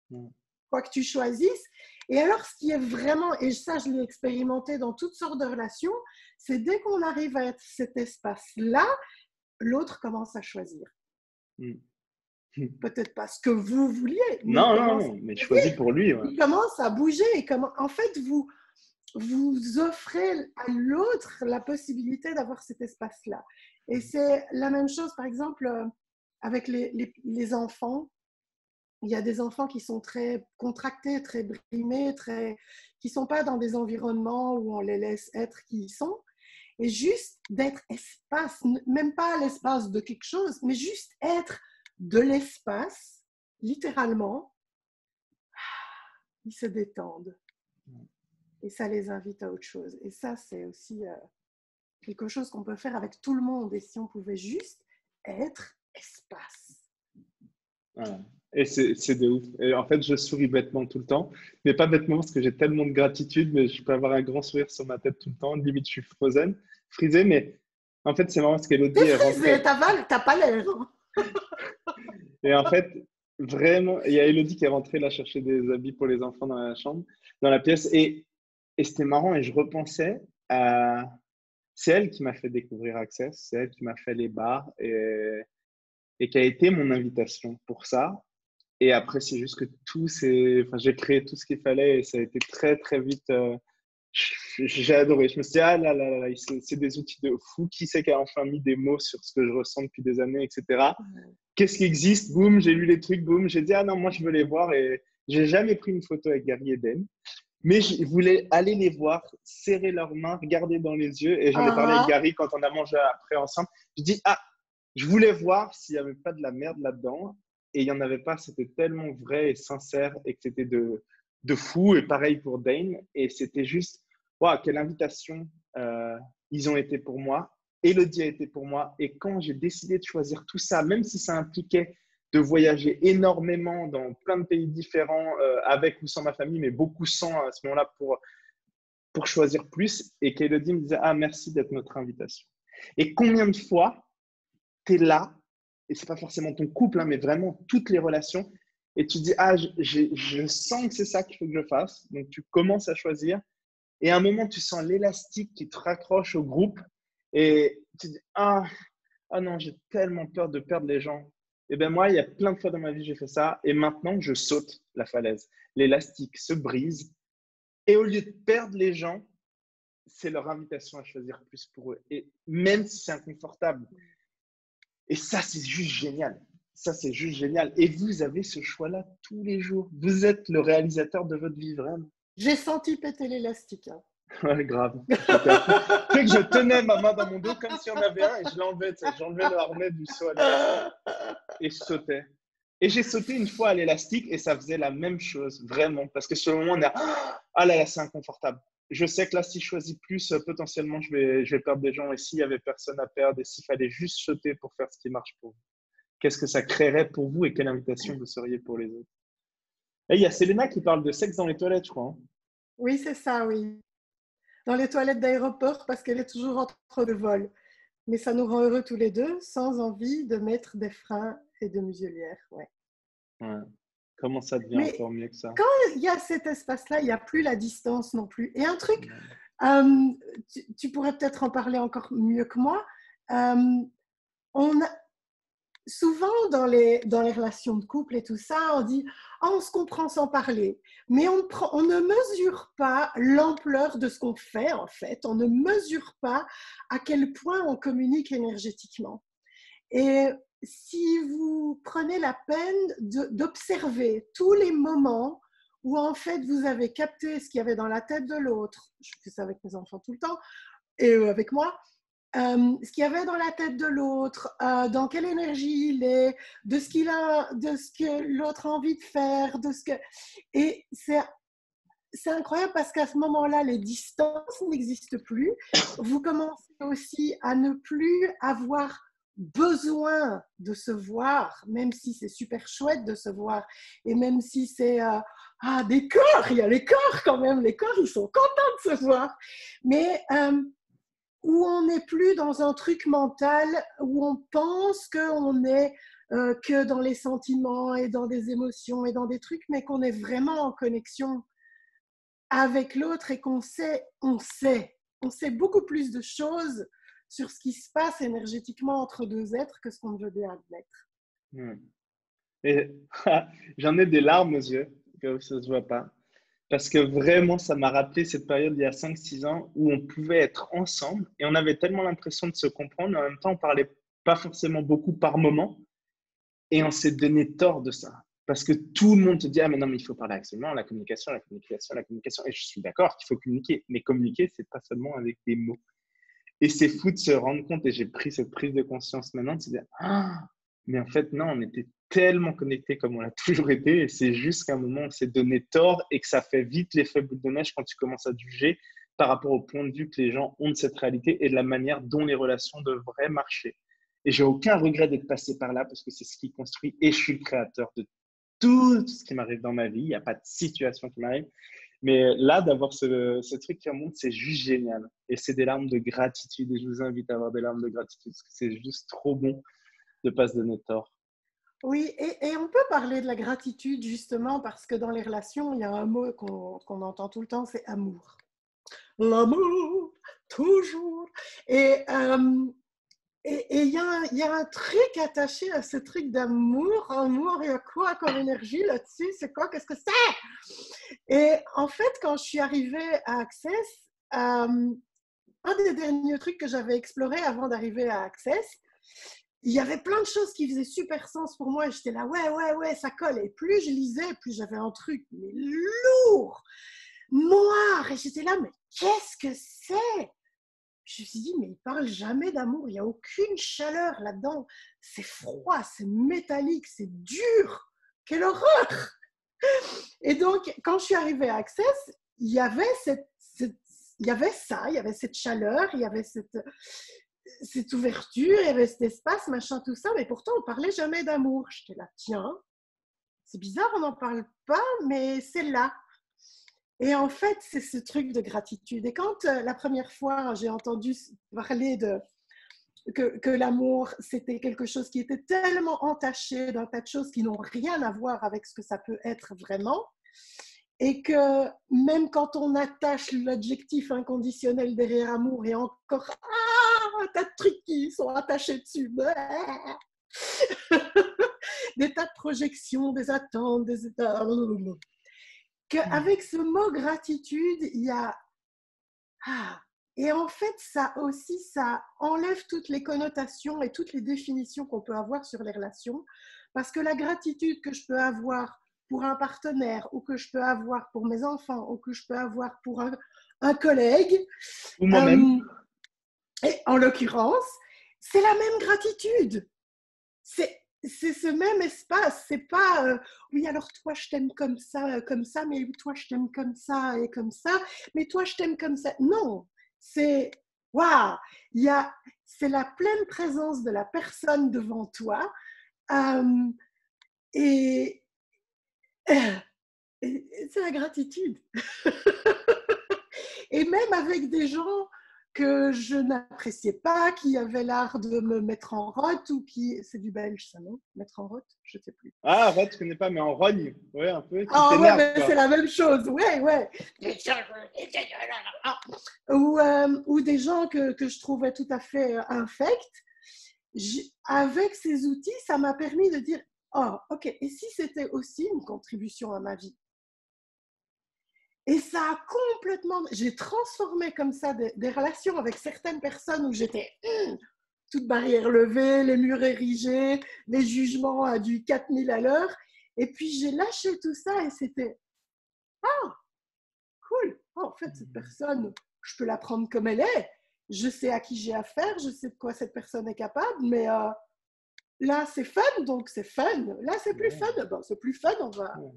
B: Mm.
A: Quoi que tu choisisses. Et alors, ce qui est vraiment, et ça, je l'ai expérimenté dans toutes sortes de relations, c'est dès qu'on arrive à être cet espace-là, l'autre commence à choisir.
B: Mm.
A: Peut-être pas ce que vous vouliez, mais
B: Non, mais choisis pour lui. Ouais.
A: il commence à bouger. En fait, vous offrez à l'autre la possibilité d'avoir cet espace-là. Et c'est la même chose, par exemple, avec les enfants. Il y a des enfants qui sont très contractés, très brimés, qui ne sont pas dans des environnements où on les laisse être qui ils sont. Et juste d'être espace, même pas l'espace de quelque chose, mais juste être de l'espace, littéralement, ils se détendent. Et ça les invite à autre chose. Et ça, c'est aussi quelque chose qu'on peut faire avec tout le monde. Et si on pouvait juste être espace.
B: Ouais. Et c'est de ouf. Et en fait, je souris bêtement tout le temps. Mais pas bêtement parce que j'ai tellement de gratitude, mais je peux avoir un grand sourire sur ma tête tout le temps. Limite, je suis frisé. Mais en fait, c'est marrant parce qu'Elodie
A: T'es
B: est
A: frisé,
B: rentrée.
A: t'as pas l'air.
B: Et en fait, vraiment, il y a Elodie qui est rentrée là chercher des habits pour les enfants dans la chambre, dans la pièce. Et c'était marrant. Et je repensais à. C'est elle qui m'a fait découvrir Access. C'est elle qui m'a fait les bars et qui a été mon invitation pour ça. Et après, c'est juste que enfin, j'ai créé tout ce qu'il fallait et ça a été très, très vite. J'ai adoré. Je me suis dit, ah là là là, c'est des outils de fou. Qui c'est qui a enfin mis des mots sur ce que je ressens depuis des années, etc. Qu'est-ce qui existe? Boum, j'ai lu les trucs, boum. J'ai dit, ah non, moi, je veux les voir. Et j'ai jamais pris une photo avec Gary et Ben. Mais je voulais aller les voir, serrer leurs mains, regarder dans les yeux. Et j'en ai parlé avec Gary quand on a mangé après ensemble. Je dis, ah, je voulais voir s'il n'y avait pas de la merde là-dedans. Et il n'y en avait pas. C'était tellement vrai et sincère et que c'était de fou. Et pareil pour Dane. Et c'était juste, waouh, quelle invitation ils ont été pour moi. Elodie a été pour moi. Et quand j'ai décidé de choisir tout ça, même si ça impliquait de voyager énormément dans plein de pays différents, avec ou sans ma famille, mais beaucoup sans à ce moment-là pour choisir plus, et qu'Elodie me disait, ah, merci d'être notre invitation. Et combien de fois tu es là, et c'est pas forcément ton couple, hein, mais vraiment toutes les relations, et tu dis, ah, je sens que c'est ça qu'il faut que je fasse, donc tu commences à choisir, et à un moment, tu sens l'élastique qui te raccroche au groupe, et tu dis, ah non, j'ai tellement peur de perdre les gens. Et bien moi, il y a plein de fois dans ma vie, j'ai fait ça, et maintenant, je saute la falaise. L'élastique se brise, et au lieu de perdre les gens, c'est leur invitation à choisir plus pour eux. Et même si c'est inconfortable. Et ça, c'est juste génial. Ça, c'est juste génial. Et vous avez ce choix-là tous les jours. Vous êtes le réalisateur de votre vie, vraiment.
A: J'ai senti péter l'élastique. Hein.
B: Ouais, grave. Tu sais que je tenais ma main dans mon dos comme si on avait un et je l'enlevais. J'enlevais le harnais du saut à l'élastique et je sautais. Et j'ai sauté une fois à l'élastique et ça faisait la même chose, vraiment. Parce que sur le moment, on est ah là là, c'est inconfortable. Je sais que là, si je choisis plus, potentiellement, je vais perdre des gens. Et s'il n'y avait personne à perdre et s'il fallait juste sauter pour faire ce qui marche pour vous, qu'est-ce que ça créerait pour vous et quelle invitation vous seriez pour les autres? Et il y a Selena qui parle de sexe dans les toilettes, je crois. Hein.
A: Oui, c'est ça, oui. Dans les toilettes d'aéroport parce qu'elle est toujours entre deux vols. Mais ça nous rend heureux tous les deux, sans envie de mettre des freins et de muselières. Ouais.
B: Ouais. Comment ça devient
A: Mais
B: encore mieux que ça?
A: quand il y a cet espace-là, il n'y a plus la distance non plus. Et un truc, tu pourrais peut-être en parler encore mieux que moi. On a, souvent dans les relations de couple et tout ça, on dit oh, on se comprend sans parler, mais on ne mesure pas l'ampleur de ce qu'on fait en fait, on ne mesure pas à quel point on communique énergétiquement. Et si vous prenez la peine d'observer tous les moments où en fait vous avez capté ce qu'il y avait dans la tête de l'autre, je fais ça avec mes enfants tout le temps, et avec moi, ce qu'il y avait dans la tête de l'autre, dans quelle énergie il est, de ce que l'autre a envie de faire, et c'est incroyable parce qu'à ce moment-là, les distances n'existent plus. Vous commencez aussi à ne plus avoir besoin de se voir, même si c'est super chouette de se voir, et même si c'est des corps, il y a les corps quand même, les corps, ils sont contents de se voir. Mais où on n'est plus dans un truc mental, où on pense qu'on est que dans les sentiments et dans des émotions et dans des trucs, mais qu'on est vraiment en connexion avec l'autre et on sait beaucoup plus de choses sur ce qui se passe énergétiquement entre deux êtres que ce qu'on veut bien admettre.
B: Hmm. Et j'en ai des larmes aux yeux, que ça se voit pas. Parce que vraiment, ça m'a rappelé cette période il y a 5 6 ans où on pouvait être ensemble et on avait tellement l'impression de se comprendre, mais en même temps, on parlait pas forcément beaucoup par moment et on s'est donné tort de ça. Parce que tout le monde te dit, ah mais non, mais il faut parler absolument, la communication, la communication, la communication. Et je suis d'accord qu'il faut communiquer, mais communiquer, c'est pas seulement avec des mots. Et c'est fou de se rendre compte, et j'ai pris cette prise de conscience maintenant, de se dire, ah, mais en fait, non, on était tellement connectés comme on l'a toujours été, et c'est juste qu'à un moment, on s'est donné tort et que ça fait vite l'effet boule de neige quand tu commences à te juger par rapport au point de vue que les gens ont de cette réalité et de la manière dont les relations devraient marcher. Et j'ai aucun regret d'être passé par là parce que c'est ce qui construit et je suis le créateur de tout ce qui m'arrive dans ma vie. Il n'y a pas de situation qui m'arrive. Mais là, d'avoir ce truc qui remonte, c'est juste génial. Et c'est des larmes de gratitude. Et je vous invite à avoir des larmes de gratitude parce que c'est juste trop bon de ne pas se donner tort.
A: Oui, et on peut parler de la gratitude justement parce que dans les relations, il y a un mot qu'on entend tout le temps, c'est amour. L'amour, toujours. Et il y a un truc attaché à ce truc d'amour. Amour, il y a quoi comme énergie là-dessus? C'est quoi? Qu'est-ce que c'est? Et en fait, quand je suis arrivée à Access, un des derniers trucs que j'avais exploré avant d'arriver à Access, il y avait plein de choses qui faisaient super sens pour moi. Et j'étais là, ouais, ça colle. Et plus je lisais, plus j'avais un truc mais lourd, noir. Et j'étais là, mais qu'est-ce que c'est? Je me suis dit, mais il parle jamais d'amour. Il n'y a aucune chaleur là-dedans. C'est froid, c'est métallique, c'est dur. Quelle horreur! Et donc, quand je suis arrivée à Access, il y avait il y avait ça, il y avait cette chaleur, il y avait cette ouverture, il y avait cet espace, machin, tout ça, mais pourtant, on parlait jamais d'amour. J'étais là, tiens, c'est bizarre, on n'en parle pas, mais c'est là. Et en fait, c'est ce truc de gratitude. Et quand la première fois, j'ai entendu parler que l'amour, c'était quelque chose qui était tellement entaché d'un tas de choses qui n'ont rien à voir avec ce que ça peut être vraiment, et que même quand on attache l'adjectif inconditionnel derrière amour, et encore un tas de trucs qui sont attachés dessus, des tas de projections, des attentes, des états, qu'avec ce mot gratitude, il y a et en fait, ça aussi, ça enlève toutes les connotations et toutes les définitions qu'on peut avoir sur les relations, parce que la gratitude que je peux avoir pour un partenaire, ou que je peux avoir pour mes enfants, ou que je peux avoir pour un collègue,
B: Ou moi-même.
A: et en l'occurrence, c'est la même gratitude. C'est ce même espace. C'est pas oui, alors toi je t'aime comme ça, mais toi je t'aime comme ça et comme ça, mais toi je t'aime comme ça. Non, c'est waouh, c'est la pleine présence de la personne devant toi euh, et, et c'est la gratitude. Et même avec des gens que je n'appréciais pas, qui avaient l'art de me mettre en route, ou qui... C'est du belge, ça, non? Mettre en route? Je ne sais plus.
B: Ah, Rod, tu connais pas, mais en rogne. Ouais, un peu, qui
A: Ah ouais,
B: t'énerve,
A: mais c'est
B: quoi.
A: la même chose, ouais. Ou des gens que je trouvais tout à fait infects. Avec ces outils, ça m'a permis de dire, oh, ok, et si c'était aussi une contribution à ma vie? Et ça a complètement... J'ai transformé comme ça des relations avec certaines personnes où j'étais toute barrière levée, les murs érigés, les jugements à du 4000 à l'heure. Et puis j'ai lâché tout ça et c'était cool. Oh, en fait, cette personne, je peux la prendre comme elle est. Je sais à qui j'ai affaire, je sais de quoi cette personne est capable, mais là c'est fun, donc c'est fun. Là c'est plus
B: Ouais,
A: fun, ben, c'est plus fun, on va
B: ouais.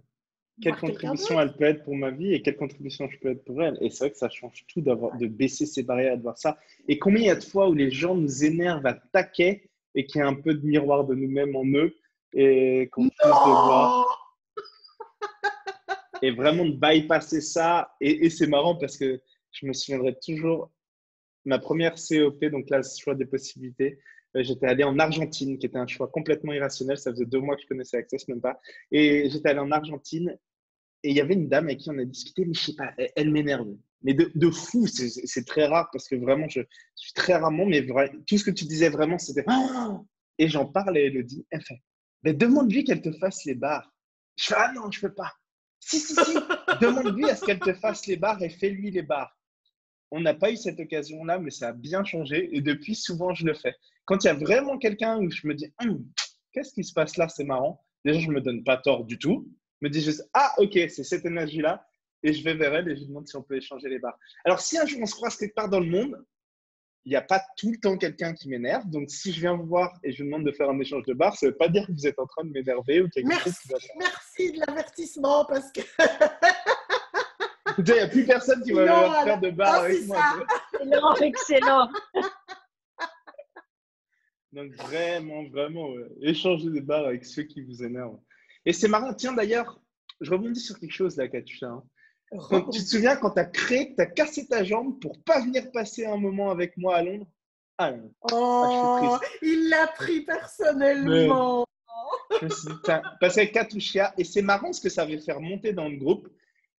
B: Quelle
A: voir quelqu'un
B: contribution elle
A: d'autre.
B: peut être pour ma vie et quelle contribution je peux être pour elle. Et c'est vrai que ça change tout de baisser ses barrières et de voir ça. Et combien il y a de fois où les gens nous énervent à taquet et qu'il y a un peu de miroir de nous-mêmes en eux et qu'on refuse de voir.
A: Non.
B: Et vraiment de bypasser ça. Et c'est marrant parce que je me souviendrai toujours, ma première COP, donc là, choix des possibilités. J'étais allé en Argentine, qui était un choix complètement irrationnel. Ça faisait 2 mois que je connaissais Access, même pas. Et j'étais allé en Argentine et il y avait une dame avec qui on a discuté, mais je sais pas, elle m'énerve. Mais de fou, c'est très rare parce que vraiment, je suis très rarement, mais tout ce que tu disais vraiment, c'était. Ah et j'en parle à Elodie, elle fait, mais demande-lui qu'elle te fasse les barres. Je fais, ah non, je peux pas. Si, si, si, demande-lui à ce qu'elle te fasse les barres et fais-lui les barres. On n'a pas eu cette occasion-là, mais ça a bien changé. Et depuis, souvent, je le fais. Quand il y a vraiment quelqu'un où je me dis, qu'est-ce qui se passe là, c'est marrant. Déjà, je ne me donne pas tort du tout. Je me dis juste, ah, ok, c'est cette énergie-là. Et je vais vers elle et je lui demande si on peut échanger les barres. Alors, si un jour on se croise quelque part dans le monde, il n'y a pas tout le temps quelqu'un qui m'énerve. Donc, si je viens vous voir et je vous demande de faire un échange de barres, ça ne veut pas dire que vous êtes en train de m'énerver ou quelque chose qui va faire.
A: Merci de l'avertissement parce que.
B: Il n'y a plus personne qui va faire de barres avec moi.
C: Excellent, excellent.
B: Donc, vraiment, échanger des barres avec ceux qui vous énervent. Et c'est marrant, tiens d'ailleurs, je rebondis sur quelque chose là, Katusha. Hein. Tu te souviens quand tu as cassé ta jambe pour pas venir passer un moment avec moi à Londres? Ah non.
A: Oh, il l'a pris personnellement.
B: Je me suis dit, parce qu'avec Katusha, et c'est marrant ce que ça avait fait remonter dans le groupe.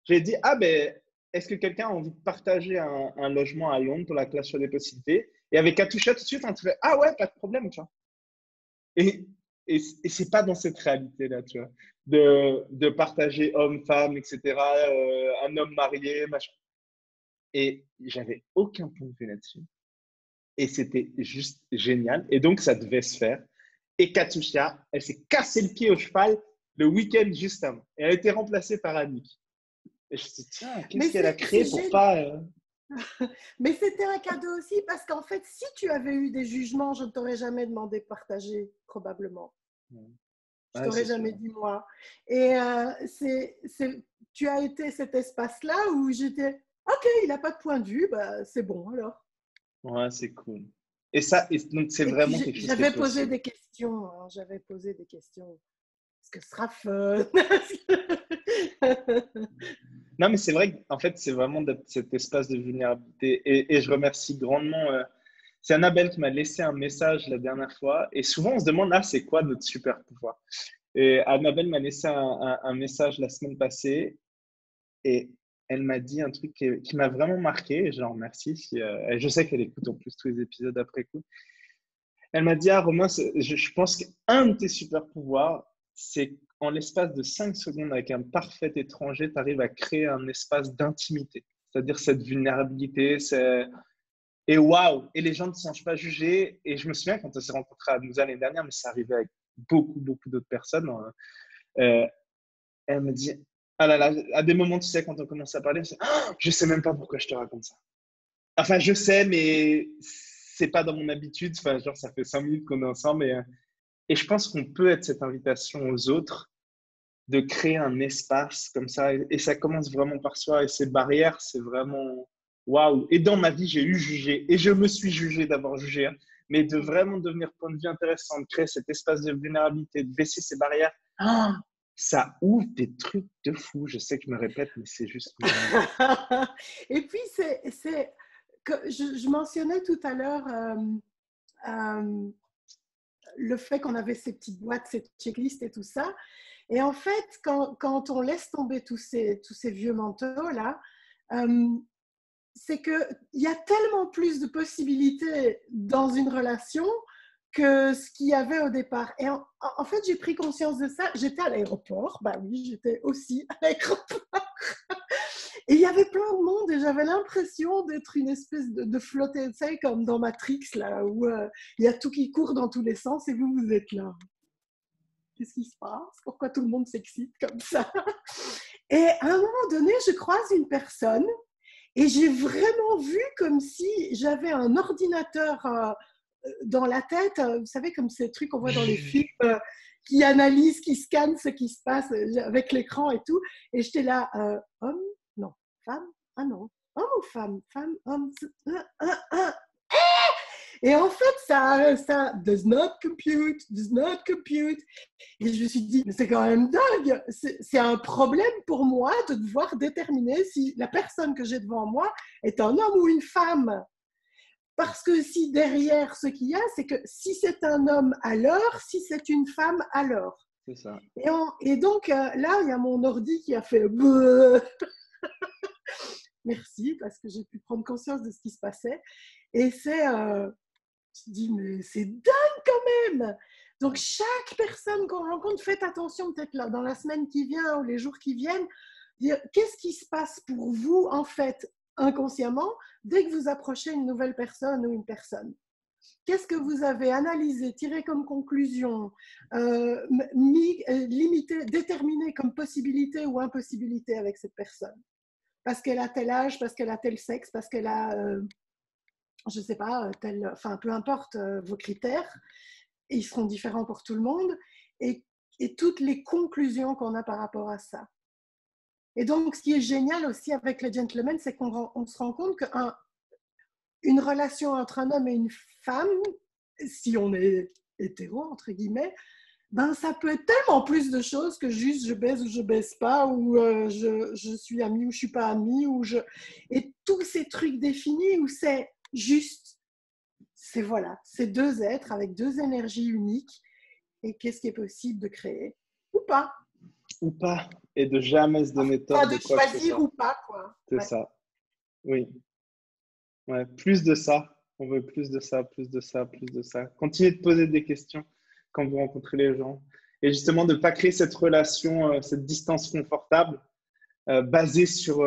B: J'ai dit, ah ben, est-ce que quelqu'un a envie de partager un logement à Londres pour la classe sur des possibilités? Et avec Katusha, tout de suite, on te fait, ah ouais, pas de problème, tu vois. Et c'est pas dans cette réalité-là, tu vois, de partager homme, femme, etc., un homme marié, machin. Et j'avais aucun point de vue là-dessus. Et c'était juste génial. Et donc, ça devait se faire. Et Katusha, elle s'est cassé le pied au cheval le week-end juste avant. Et elle a été remplacée par Annick. Et je me suis dit, tiens, qu'est-ce qu'elle a créé pour pas…
A: Mais c'était un cadeau aussi parce qu'en fait, si tu avais eu des jugements, je ne t'aurais jamais demandé de partager, probablement. Je t'aurais jamais dit moi. Et tu as été cet espace-là où j'étais, ok, il n'a pas de point de vue, bah, c'est bon alors.
B: Ouais, c'est cool. Et ça, donc c'est vraiment quelque chose.
A: J'avais posé des questions. Hein, j'avais posé des questions. Est-ce que ce sera fun?
B: Non, mais c'est vrai qu'en fait, c'est vraiment cet espace de vulnérabilité. Et je remercie grandement. C'est Annabelle qui m'a laissé un message la dernière fois. Et souvent, on se demande, ah, c'est quoi notre super pouvoir? Et Annabelle m'a laissé un message la semaine passée. Et elle m'a dit un truc qui m'a vraiment marqué. Et je l'en remercie. Je sais qu'elle écoute en plus tous les épisodes après coup. Elle m'a dit, ah, Romain, je pense qu'un de tes super pouvoirs, c'est en l'espace de 5 secondes avec un parfait étranger, tu arrives à créer un espace d'intimité. C'est-à-dire cette vulnérabilité, et waouh! Et les gens ne se sentent pas jugés. Et je me souviens quand on s'est rencontrés à Nousa l'année dernière, mais ça arrivait avec beaucoup d'autres personnes. Elle me dit, ah là là, à des moments, tu sais, quand on commence à parler, je sais même pas pourquoi je te raconte ça. Enfin, je sais, mais c'est pas dans mon habitude. Enfin, genre, ça fait 5 minutes qu'on est ensemble. Et je pense qu'on peut être cette invitation aux autres de créer un espace comme ça. Et ça commence vraiment par soi. Et ces barrières, c'est vraiment waouh. Et dans ma vie, j'ai eu jugé. Et je me suis jugé d'avoir jugé. Hein. Mais de vraiment devenir point de vue intéressant, de créer cet espace de vulnérabilité, de baisser ces barrières, ça ouvre des trucs de fou. Je sais que je me répète, mais c'est juste…
A: Et puis, je mentionnais tout à l'heure le fait qu'on avait ces petites boîtes, ces checklists et tout ça. Et en fait, quand on laisse tomber tous ces vieux manteaux-là, c'est qu'il y a tellement plus de possibilités dans une relation que ce qu'il y avait au départ. Et en fait, j'ai pris conscience de ça. J'étais à l'aéroport. Bah oui, j'étais aussi à l'aéroport. Et il y avait plein de monde et j'avais l'impression d'être une espèce de flotter, tu sais, comme dans Matrix, là, où il y a tout qui court dans tous les sens et vous êtes là. Qu'est-ce qui se passe? Pourquoi tout le monde s'excite comme ça? Et à un moment donné, je croise une personne et j'ai vraiment vu comme si j'avais un ordinateur dans la tête, vous savez, comme ces trucs qu'on voit dans les films qui analysent, qui scannent ce qui se passe avec l'écran et tout. Et j'étais là, homme? Non. Femme? Ah non. Homme ou femme? Femme, homme? Et en fait, ça does not compute. Et je me suis dit, mais c'est quand même dingue. C'est un problème pour moi de devoir déterminer si la personne que j'ai devant moi est un homme ou une femme. Parce que si derrière ce qu'il y a, c'est que si c'est un homme, alors, si c'est une femme, alors.
B: C'est ça.
A: Et donc, là, il y a mon ordi qui a fait bleu. Merci, parce que j'ai pu prendre conscience de ce qui se passait. Et c'est, je dis, mais c'est dingue quand même. Donc, chaque personne qu'on rencontre, faites attention peut-être là, dans la semaine qui vient ou les jours qui viennent, dire qu'est-ce qui se passe pour vous, en fait, inconsciemment, dès que vous approchez une nouvelle personne ou une personne. Qu'est-ce que vous avez analysé, tiré comme conclusion, limité, déterminé comme possibilité ou impossibilité avec cette personne? Parce qu'elle a tel âge, parce qu'elle a tel sexe, parce qu'elle a, je ne sais pas, enfin, peu importe vos critères, et ils seront différents pour tout le monde, et toutes les conclusions qu'on a par rapport à ça. Et donc, ce qui est génial aussi avec les gentlemen, c'est qu'on se rend compte qu'une relation entre un homme et une femme, si on est hétéro, entre guillemets, ben, ça peut être tellement plus de choses que juste je baise ou je baise pas, ou je suis amie ou je suis pas amie, et tous ces trucs définis où c'est juste, c'est voilà, c'est deux êtres avec deux énergies uniques, et qu'est-ce qui est possible de créer ou pas.
B: Ou pas, et de jamais se donner tort
A: Enfin,
B: de
A: de
B: quoi que ce
A: choisir
B: soit.
A: ou pas, quoi.
B: C'est
A: Ouais.
B: ça. Oui. Ouais, plus de ça. On veut plus de ça, plus de ça, plus de ça. Continuez de poser des questions quand vous rencontrez les gens. Et justement, de ne pas créer cette relation, cette distance confortable, basée sur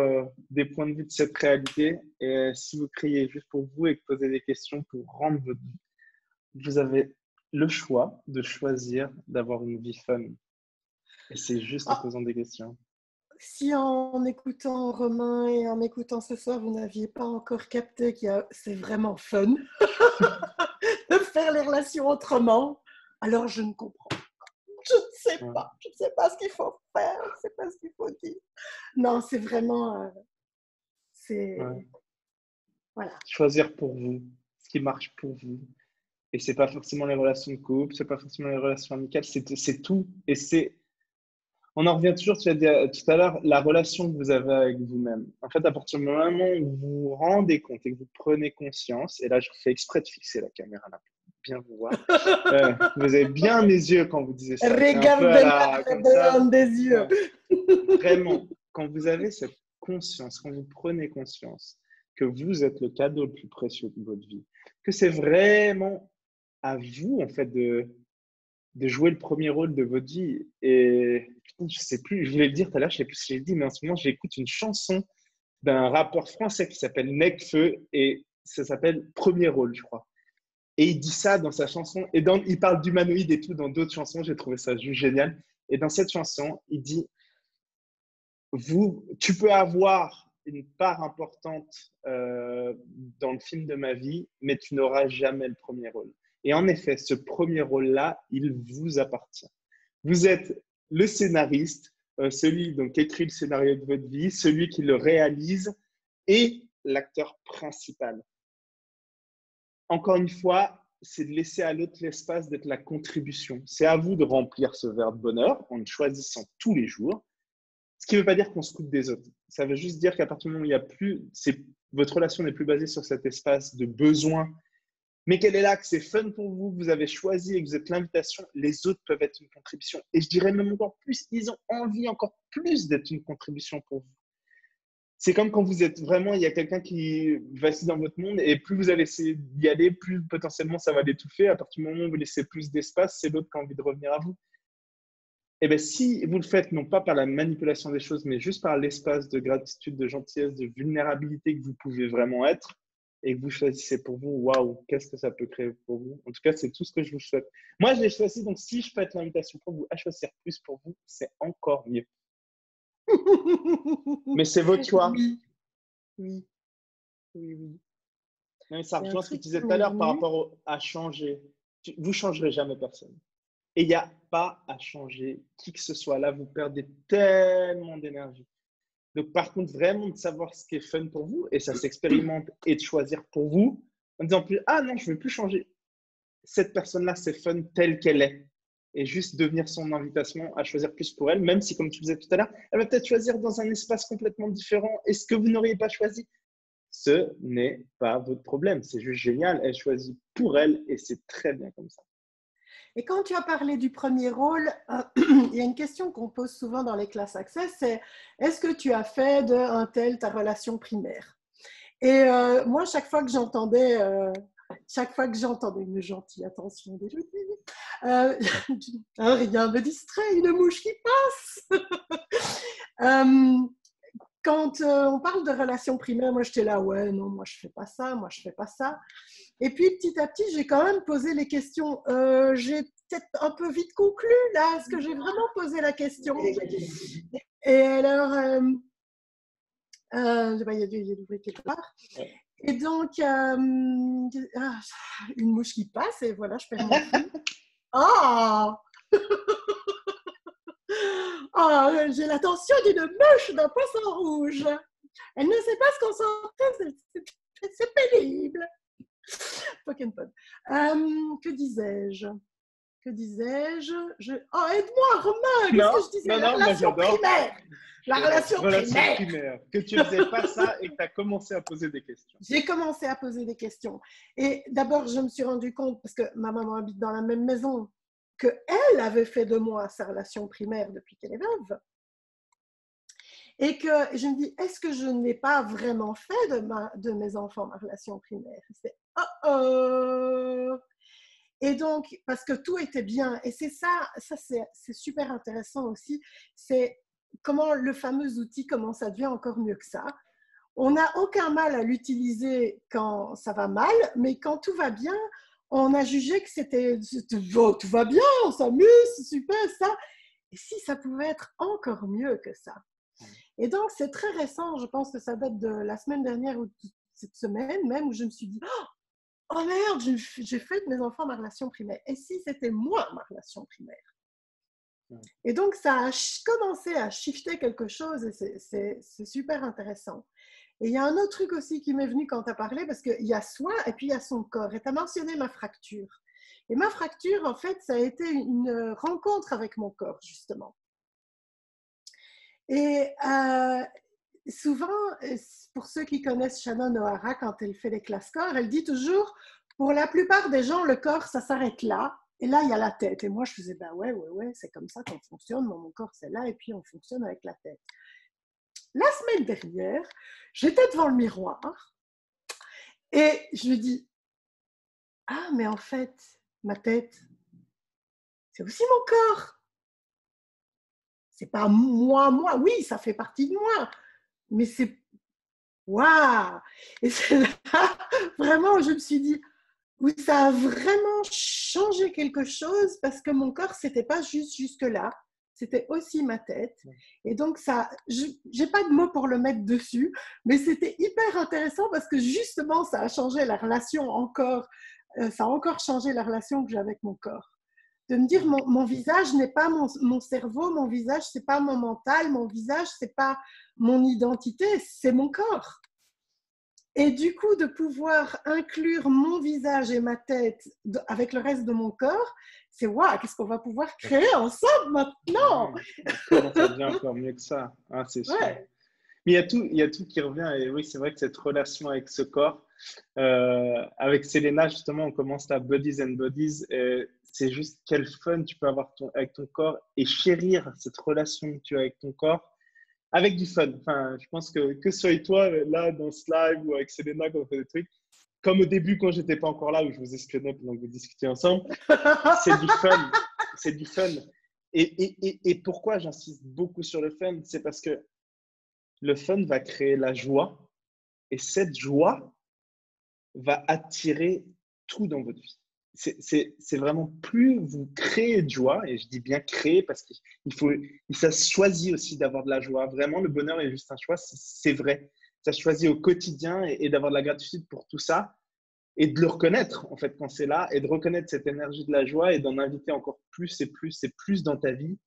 B: des points de vue de cette réalité. Et si vous criez juste pour vous et que posez des questions pour rendre votre vie, vous avez le choix de choisir d'avoir une vie fun. Et c'est juste en
A: Ah,
B: posant des questions.
A: si en écoutant Romain et en m'écoutant ce soir, vous n'aviez pas encore capté que c'est vraiment fun de faire les relations autrement, alors je ne comprends pas. Je ne sais
B: Ouais.
A: pas. Je ne sais pas ce qu'il faut faire. Je ne sais pas ce qu'il faut dire. Non, c'est vraiment... c'est...
B: Ouais.
A: Voilà.
B: Choisir pour vous, ce qui marche pour vous. Et c'est pas forcément les relations de couple, c'est pas forcément les relations amicales, c'est tout. Et c'est, on en revient toujours, tu as dit tout à l'heure, la relation que vous avez avec vous-même. En fait, à partir du moment où vous vous rendez compte et que vous prenez conscience, et là, je fais exprès de fixer la caméra là, pour bien vous voir. Vous avez bien mes yeux quand vous disiez ça. C'est un peu à
A: Regardez-moi
B: la,
A: les
B: comme ça.
A: blancs des yeux.
B: Ouais. Vraiment, quand vous avez cette conscience, quand vous prenez conscience que vous êtes le cadeau le plus précieux de votre vie, que c'est vraiment à vous, en fait, de jouer le premier rôle de votre vie. Et putain, je sais plus, je voulais le dire tout à l'heure, je sais plus si j'ai dit, mais en ce moment, j'écoute une chanson d'un rappeur français qui s'appelle Nekfeu et ça s'appelle Premier rôle, je crois. Et il dit ça dans sa chanson. Et il parle d'humanoïde et tout dans d'autres chansons. J'ai trouvé ça juste génial. Et dans cette chanson, il dit tu peux avoir une part importante dans le film de ma vie, mais tu n'auras jamais le premier rôle. Et en effet, ce premier rôle-là, il vous appartient. Vous êtes le scénariste, celui qui écrit le scénario de votre vie, celui qui le réalise et l'acteur principal. Encore une fois, c'est de laisser à l'autre l'espace d'être la contribution. C'est à vous de remplir ce verre de bonheur en le choisissant tous les jours. Ce qui ne veut pas dire qu'on se coupe des autres. Ça veut juste dire qu'à partir du moment où il n'y a plus, votre relation n'est plus basée sur cet espace de besoin, mais qu'elle est là, que c'est fun pour vous, que vous avez choisi et que vous êtes l'invitation, les autres peuvent être une contribution. Et je dirais même encore plus, ils ont envie encore plus d'être une contribution pour vous. C'est comme quand vous êtes vraiment, il y a quelqu'un qui vacille dans votre monde et plus vous allez essayer d'y aller, plus potentiellement ça va l'étouffer. À partir du moment où vous laissez plus d'espace, c'est l'autre qui a envie de revenir à vous. Eh bien, si vous le faites non pas par la manipulation des choses, mais juste par l'espace de gratitude, de gentillesse, de vulnérabilité que vous pouvez vraiment être, et que vous choisissez pour vous, waouh, qu'est-ce que ça peut créer pour vous. En tout cas, c'est tout ce que je vous souhaite. Moi, je l'ai choisi, donc si je peux être l'invitation pour vous à choisir plus pour vous, c'est encore mieux. Mais c'est votre choix.
A: Oui.
B: Oui, oui, oui. Non, mais ça
A: Il y a un
B: rejoint ce que
A: truc
B: tu
A: qui
B: disais tout à
A: m'est
B: l'heure par
A: venu.
B: rapport à changer. Vous ne changerez jamais personne. Et il n'y a pas à changer qui que ce soit. Là, vous perdez tellement d'énergie. Donc, par contre, vraiment de savoir ce qui est fun pour vous, et ça s'expérimente, et de choisir pour vous, en disant plus, ah non, je ne veux plus changer. Cette personne-là, c'est fun telle qu'elle est. Et juste devenir son invitation à choisir plus pour elle, même si, comme tu disais tout à l'heure, elle va peut-être choisir dans un espace complètement différent. Et ce que vous n'auriez pas choisi, ce n'est pas votre problème. C'est juste génial. Elle choisit pour elle et c'est très bien comme ça.
A: Et quand tu as parlé du premier rôle, il y a une question qu'on pose souvent dans les classes Access, c'est est-ce que tu as fait de un tel ta relation primaire? Et moi, chaque fois que j'entendais une gentille attention, rien me distrait, une mouche qui passe. Quand on parle de relation primaire, moi j'étais là, ouais, non, moi je fais pas ça, moi je fais pas ça. Et puis petit à petit, j'ai quand même posé les questions. J'ai peut-être un peu vite conclu là, est-ce que j'ai vraiment posé la question? Et alors, il y a du bruit quelque part. Et donc, une mouche qui passe, et voilà, je perds mon fil. Ah! Oh, j'ai l'attention d'une mouche d'un poisson rouge. Elle ne sait pas se concentrer, c'est pénible. Pokémon. Que disais-je? Oh, aide-moi, Romain! Qu'est-ce que je disais? La relation primaire. La relation primaire.
B: Que tu ne faisais pas ça et que tu as commencé à poser des questions.
A: J'ai commencé à poser des questions. Et d'abord, je me suis rendu compte, parce que ma maman habite dans la même maison, qu'elle avait fait de moi sa relation primaire depuis qu'elle est veuve. Et que je me dis, est-ce que je n'ai pas vraiment fait de mes enfants ma relation primaire? C'est oh. Et donc, parce que tout était bien, et c'est ça c'est super intéressant aussi, c'est comment le fameux outil, comment ça devient encore mieux que ça. On n'a aucun mal à l'utiliser quand ça va mal, mais quand tout va bien, on a jugé que c'était oh, tout va bien, on s'amuse, c'est super ça. Et si ça pouvait être encore mieux que ça? Et donc, c'est très récent, je pense que ça date de la semaine dernière ou cette semaine même, où je me suis dit, oh merde, j'ai fait de mes enfants ma relation primaire. Et si c'était moi ma relation primaire? Et donc, ça a commencé à shifter quelque chose et c'est super intéressant. Et il y a un autre truc aussi qui m'est venu quand tu as parlé, parce qu'il y a soi et puis il y a son corps. Et tu as mentionné ma fracture. Et ma fracture, en fait, ça a été une rencontre avec mon corps, justement. Et souvent, pour ceux qui connaissent Shannon O'Hara, quand elle fait les classes corps, elle dit toujours, pour la plupart des gens, le corps, ça s'arrête là. Et là, il y a la tête. Et moi, je faisais, ben ouais, c'est comme ça qu'on fonctionne. Mon corps, c'est là. Et puis, on fonctionne avec la tête. La semaine dernière, j'étais devant le miroir et je me dis, ah, mais en fait, ma tête, c'est aussi mon corps. C'est pas moi. Oui, ça fait partie de moi. Mais c'est waouh! Et c'est là, vraiment, je me suis dit, oui, ça a vraiment changé quelque chose parce que mon corps, c'était pas juste jusque-là, c'était aussi ma tête. Et donc, ça, j'ai pas de mots pour le mettre dessus, mais c'était hyper intéressant parce que justement, ça a changé la relation encore, ça a encore changé la relation que j'ai avec mon corps. De me dire, mon visage n'est pas mon cerveau, mon visage, c'est pas mon mental, mon visage, c'est pas mon identité, c'est mon corps. Et du coup, de pouvoir inclure mon visage et ma tête avec le reste de mon corps, c'est waouh, qu'est-ce qu'on va pouvoir créer ensemble maintenant?
B: Comment ça devient encore mieux que ça? Ah, c'est sûr.
A: Ouais.
B: Mais il y a tout qui revient. Et oui, c'est vrai que cette relation avec ce corps, avec Selena, justement, on commence à Bodies and Bodies. C'est juste quel fun tu peux avoir avec ton corps et chérir cette relation que tu as avec ton corps avec du fun. Enfin, je pense que ce soit toi, là, dans ce live ou avec Selena, quand on fait des trucs, comme au début, quand j'étais pas encore là, où je vous espionnais pendant que vous discutiez ensemble, c'est du fun. C'est du fun. Et pourquoi j'insiste beaucoup sur le fun? C'est parce que le fun va créer la joie et cette joie va attirer tout dans votre vie. C'est vraiment plus vous créez de joie, et je dis bien créer parce ça se choisit aussi d'avoir de la joie. Vraiment, le bonheur est juste un choix, c'est vrai. Ça se choisit au quotidien et d'avoir de la gratitude pour tout ça et de le reconnaître en fait quand c'est là et de reconnaître cette énergie de la joie et d'en inviter encore plus et plus dans ta vie.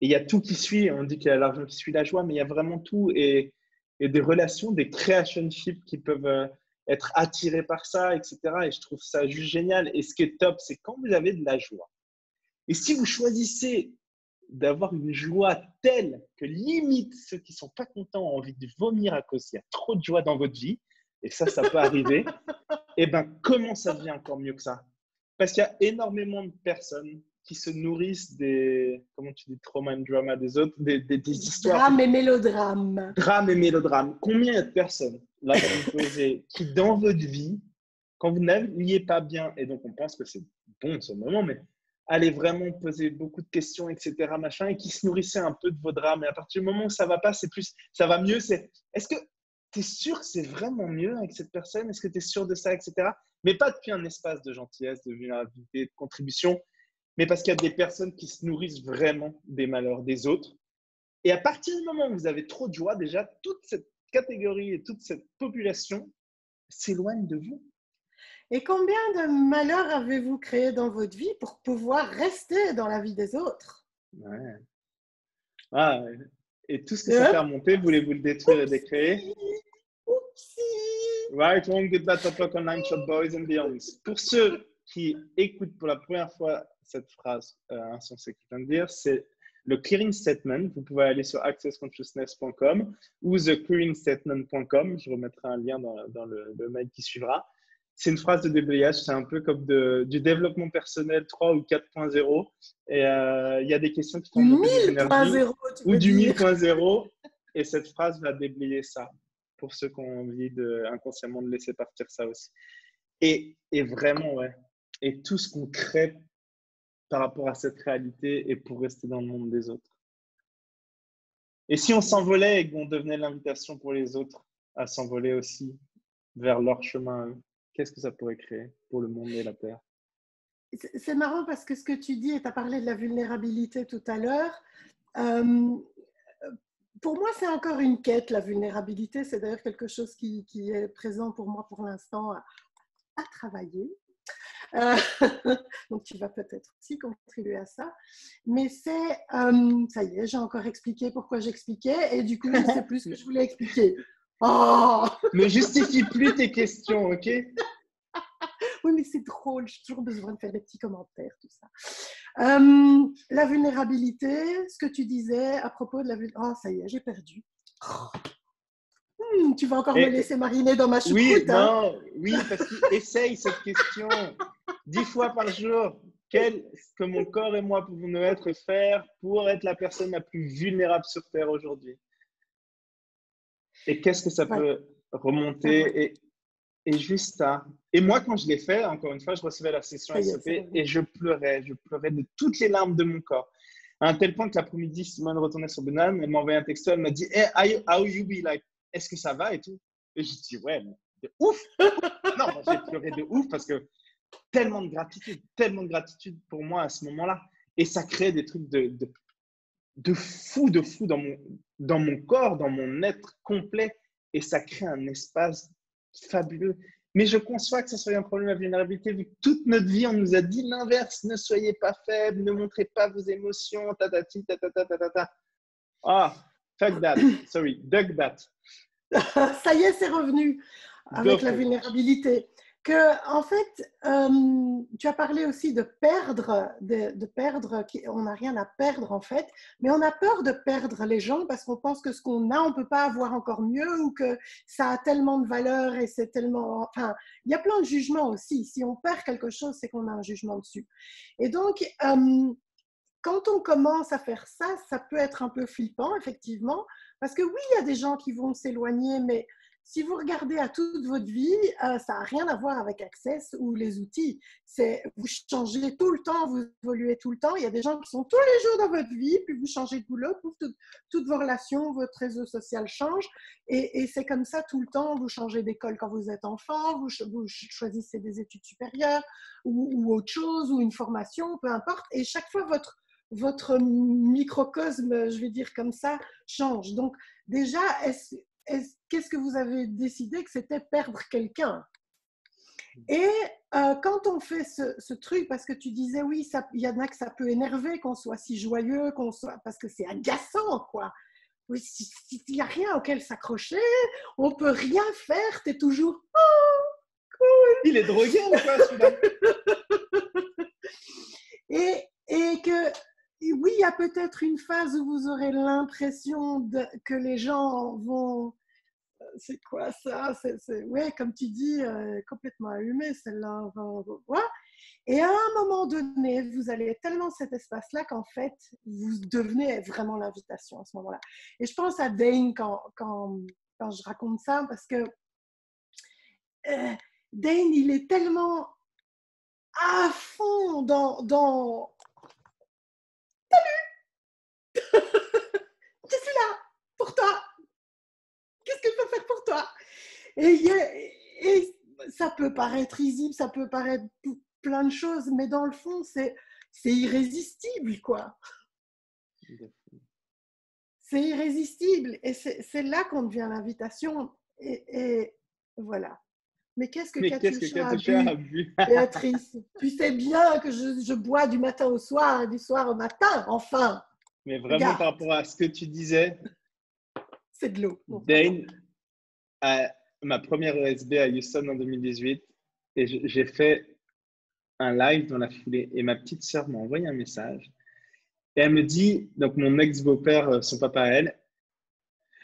B: Et il y a tout qui suit. On dit qu'il y a l'argent qui suit la joie, mais il y a vraiment tout et des relations, des relationships qui peuvent être attirés par ça, etc. Et je trouve ça juste génial. Et ce qui est top, c'est quand vous avez de la joie. Et si vous choisissez d'avoir une joie telle que limite ceux qui ne sont pas contents ont envie de vomir à cause qu'il y a trop de joie dans votre vie, et ça peut arriver, et ben comment ça devient encore mieux que ça? Parce qu'il y a énormément de personnes qui se nourrissent des, comment tu dis, trauma and drama des autres, des histoires.
A: Drame et mélodrame.
B: Drame et mélodrame. Combien de personnes, là, qui dans votre vie, quand vous n'alliez pas bien, et donc on pense que c'est bon ce moment, mais allez vraiment poser beaucoup de questions, etc., machin, et qui se nourrissaient un peu de vos drames. Et à partir du moment où ça va pas, c'est plus, ça va mieux. Est-ce que tu es sûr que c'est vraiment mieux avec cette personne? Est-ce que tu es sûr de ça, etc. Mais pas depuis un espace de gentillesse, de vulnérabilité, de contribution, mais parce qu'il y a des personnes qui se nourrissent vraiment des malheurs des autres. Et à partir du moment où vous avez trop de joie, déjà, toute cette catégorie et toute cette population s'éloigne de vous.
A: Et combien de malheurs avez-vous créé dans votre vie pour pouvoir rester dans la vie des autres?
B: Ouais. Ah, et tout ce que ça fait remonter, voulez-vous le détruire et décréer?
A: Oupsie.
B: Right, wrong, good, bad, top, online, shop, boys and beyonds. Pour ceux qui écoutent pour la première fois cette phrase insensée que je viens de dire, c'est le clearing statement. Vous pouvez aller sur accessconsciousness.com ou theclearingstatement.com. Je remettrai un lien dans le mail qui suivra. C'est une phrase de déblayage, c'est un peu comme du développement personnel 3 ou 4.0. Et il y a des questions qui font monter des énergies ou du 1000.0. Et cette phrase va déblayer ça pour ceux qui ont envie inconsciemment de laisser partir ça aussi. Et vraiment, ouais. Et tout ce qu'on crée par rapport à cette réalité et pour rester dans le monde des autres. Et si on s'envolait et qu'on devenait l'invitation pour les autres à s'envoler aussi vers leur chemin, qu'est-ce que ça pourrait créer pour le monde et la Terre?
A: C'est marrant parce que ce que tu dis, et tu as parlé de la vulnérabilité tout à l'heure, pour moi, c'est encore une quête, la vulnérabilité. C'est d'ailleurs quelque chose qui est présent pour moi pour l'instant à travailler. Donc, tu vas peut-être aussi contribuer à ça. Mais c'est, ça y est, j'ai encore expliqué pourquoi j'expliquais et du coup, je ne sais plus ce que je voulais expliquer. Oh!
B: Ne justifie plus tes questions, ok?
A: Oui, mais c'est drôle, j'ai toujours besoin de faire des petits commentaires, tout ça. La vulnérabilité, ce que tu disais à propos de la vulnérabilité. Oh, ça y est, j'ai perdu. Tu vas encore me laisser mariner dans ma choucroute.
B: Oui, non, oui, parce qu'essaye cette question 10 fois par jour. Qu'est-ce que mon corps et moi pouvons être faire pour être la personne la plus vulnérable sur Terre aujourd'hui? Et qu'est-ce que ça peut remonter et juste ça. Et moi, quand je l'ai fait, encore une fois, je recevais la session SOP et je pleurais de toutes les larmes de mon corps. À un tel point que l'après-midi, Simone retournait sur Benham, elle m'a envoyé un texto, elle m'a dit hey, how you be like? Est-ce que ça va et tout? Et je dis ouais, de ouf! Non, j'ai pleuré de ouf parce que tellement de gratitude pour moi à ce moment-là. Et ça crée des trucs de fou dans mon corps, dans mon être complet. Et ça crée un espace fabuleux. Mais je conçois que ça soit un problème de la vulnérabilité, vu que toute notre vie, on nous a dit l'inverse. Ne soyez pas faible, ne montrez pas vos émotions, tatati, tatata. Ah, fuck that. Sorry, duck that.
A: Ça y est, c'est revenu avec la vulnérabilité. Que, en fait, tu as parlé aussi de perdre, on n'a rien à perdre en fait, mais on a peur de perdre les gens parce qu'on pense que ce qu'on a, on ne peut pas avoir encore mieux ou que ça a tellement de valeur et c'est tellement... Enfin, il y a plein de jugements aussi. Si on perd quelque chose, c'est qu'on a un jugement dessus. Et donc, quand on commence à faire ça, ça peut être un peu flippant, effectivement, parce que oui, il y a des gens qui vont s'éloigner, mais si vous regardez à toute votre vie, ça n'a rien à voir avec Access ou les outils. Vous changez tout le temps, vous évoluez tout le temps. Il y a des gens qui sont tous les jours dans votre vie, puis vous changez de boulot, toutes vos relations, votre réseau social change. Et c'est comme ça tout le temps. Vous changez d'école quand vous êtes enfant, vous choisissez des études supérieures ou autre chose, ou une formation, peu importe. Et chaque fois, votre microcosme, je vais dire comme ça, change. Donc déjà, qu'est-ce que vous avez décidé que c'était perdre quelqu'un? Et quand on fait ce truc, parce que tu disais, oui, il y en a que ça peut énerver qu'on soit si joyeux, parce que c'est agaçant, quoi. Oui, s'il n'y a rien auquel s'accrocher, on ne peut rien faire, tu es toujours « Oh, cool !»
B: Il est drogué ou quoi, celui-là?
A: Et que oui, il y a peut-être une phase où vous aurez l'impression que les gens vont c'est quoi ça? Ouais, comme tu dis, complètement allumé, celle-là. Ouais. Et à un moment donné, vous allez être tellement cet espace-là qu'en fait, vous devenez vraiment l'invitation à ce moment-là. Et je pense à Dane quand je raconte ça, parce que Dane, il est tellement à fond dans je suis là pour toi. Qu'est-ce que je peux faire pour toi? Et ça peut paraître risible, ça peut paraître plein de choses, mais dans le fond, c'est irrésistible, quoi. C'est irrésistible. Et c'est là qu'on devient l'invitation. Et voilà. Mais qu'est-ce que
B: Mais qu'est-ce que
A: Katyusha a
B: Katusha a
A: bu,
B: bu?
A: Béatrice? Tu sais bien que je bois du matin au soir et du soir au matin, enfin.
B: Mais vraiment, par
A: Regarde,
B: rapport à ce que tu disais,
A: c'est de l'eau. Donc, attends.
B: Dane, à ma première ESB à Houston en 2018, et j'ai fait un live dans la foulée. Et ma petite sœur m'a envoyé un message. Et elle me dit, donc mon ex-beau-père, son papa à elle,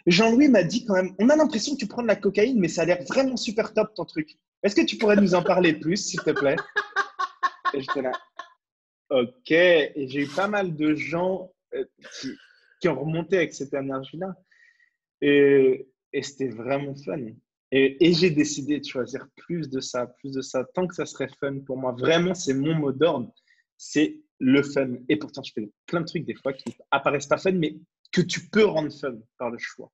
B: Jean-Louis m'a dit quand même, on a l'impression que tu prends de la cocaïne, mais ça a l'air vraiment super top ton truc. Est-ce que tu pourrais nous en parler plus, s'il te plaît? Et j'étais là, ok. Et j'ai eu pas mal de gens qui ont remonté avec cette énergie-là. Et c'était vraiment fun. Et j'ai décidé de choisir plus de ça, tant que ça serait fun pour moi. Vraiment, c'est mon mot d'ordre, c'est le fun. Et pourtant, je fais plein de trucs des fois qui apparaissent pas fun, mais que tu peux rendre fun par le choix.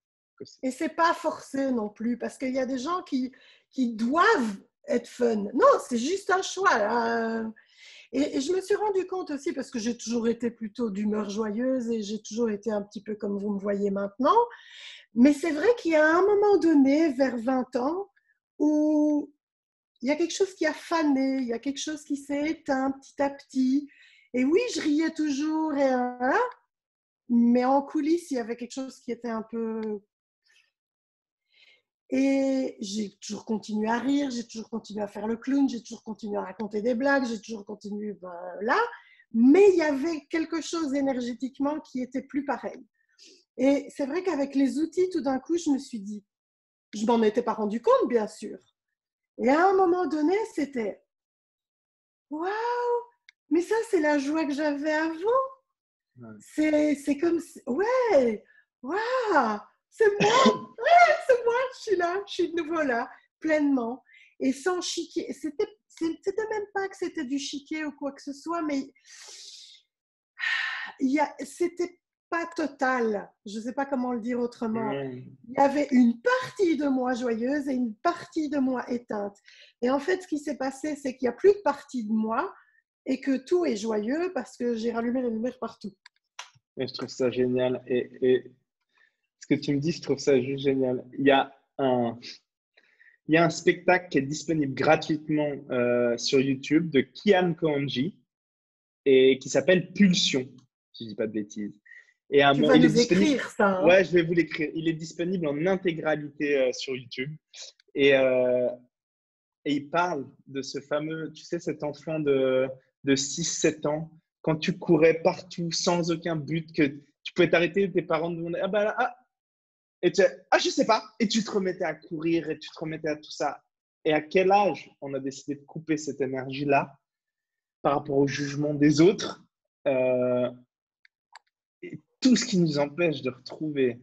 A: Et c'est pas forcé non plus, parce qu'il y a des gens qui doivent être fun. Non, c'est juste un choix. Là. Et je me suis rendu compte aussi, parce que j'ai toujours été plutôt d'humeur joyeuse et j'ai toujours été un petit peu comme vous me voyez maintenant. Mais c'est vrai qu'il y a un moment donné, vers 20 ans, où il y a quelque chose qui a fané, il y a quelque chose qui s'est éteint petit à petit. Et oui, je riais toujours, mais en coulisses, il y avait quelque chose qui était un peu. Et j'ai toujours continué à rire, j'ai toujours continué à faire le clown, j'ai toujours continué à raconter des blagues, j'ai toujours continué là. Mais il y avait quelque chose énergétiquement qui était plus pareil. Et c'est vrai qu'avec les outils, tout d'un coup, je me suis dit, je m'en étais pas rendu compte, bien sûr. Et à un moment donné, c'était, waouh, mais ça, c'est la joie que j'avais avant.
B: Ouais.
A: C'est comme, ouais, waouh, c'est moi. C'est moi, je suis là, je suis de nouveau là, pleinement. Et sans chiquer. C'était même pas que c'était du chiquet ou quoi que ce soit, mais c'était pas total. Je ne sais pas comment le dire autrement.
B: Ouais.
A: Il y avait une partie de moi joyeuse et une partie de moi éteinte. Et en fait, ce qui s'est passé, c'est qu'il n'y a plus de partie de moi et que tout est joyeux parce que j'ai rallumé les lumières partout.
B: Et je trouve ça génial. Et ce que tu me dis, je trouve ça juste génial. Il y a un spectacle qui est disponible gratuitement sur YouTube de Kian Koonji et qui s'appelle Pulsion, si je dis pas de bêtises. Et
A: Tu vas
B: il est
A: nous
B: disponible.
A: écrire ça. Hein?
B: Ouais, je vais vous l'écrire. Il est disponible en intégralité sur YouTube. Et, et il parle de ce fameux, tu sais, cet enfant de 6-7 ans, quand tu courais partout sans aucun but, que tu pouvais t'arrêter, tes parents te demandaient, ah bah là, ah, et tu ah, je sais pas, et tu te remettais à courir et tu te remettais à tout ça. Et à quel âge on a décidé de couper cette énergie-là par rapport au jugement des autres et tout ce qui nous empêche de retrouver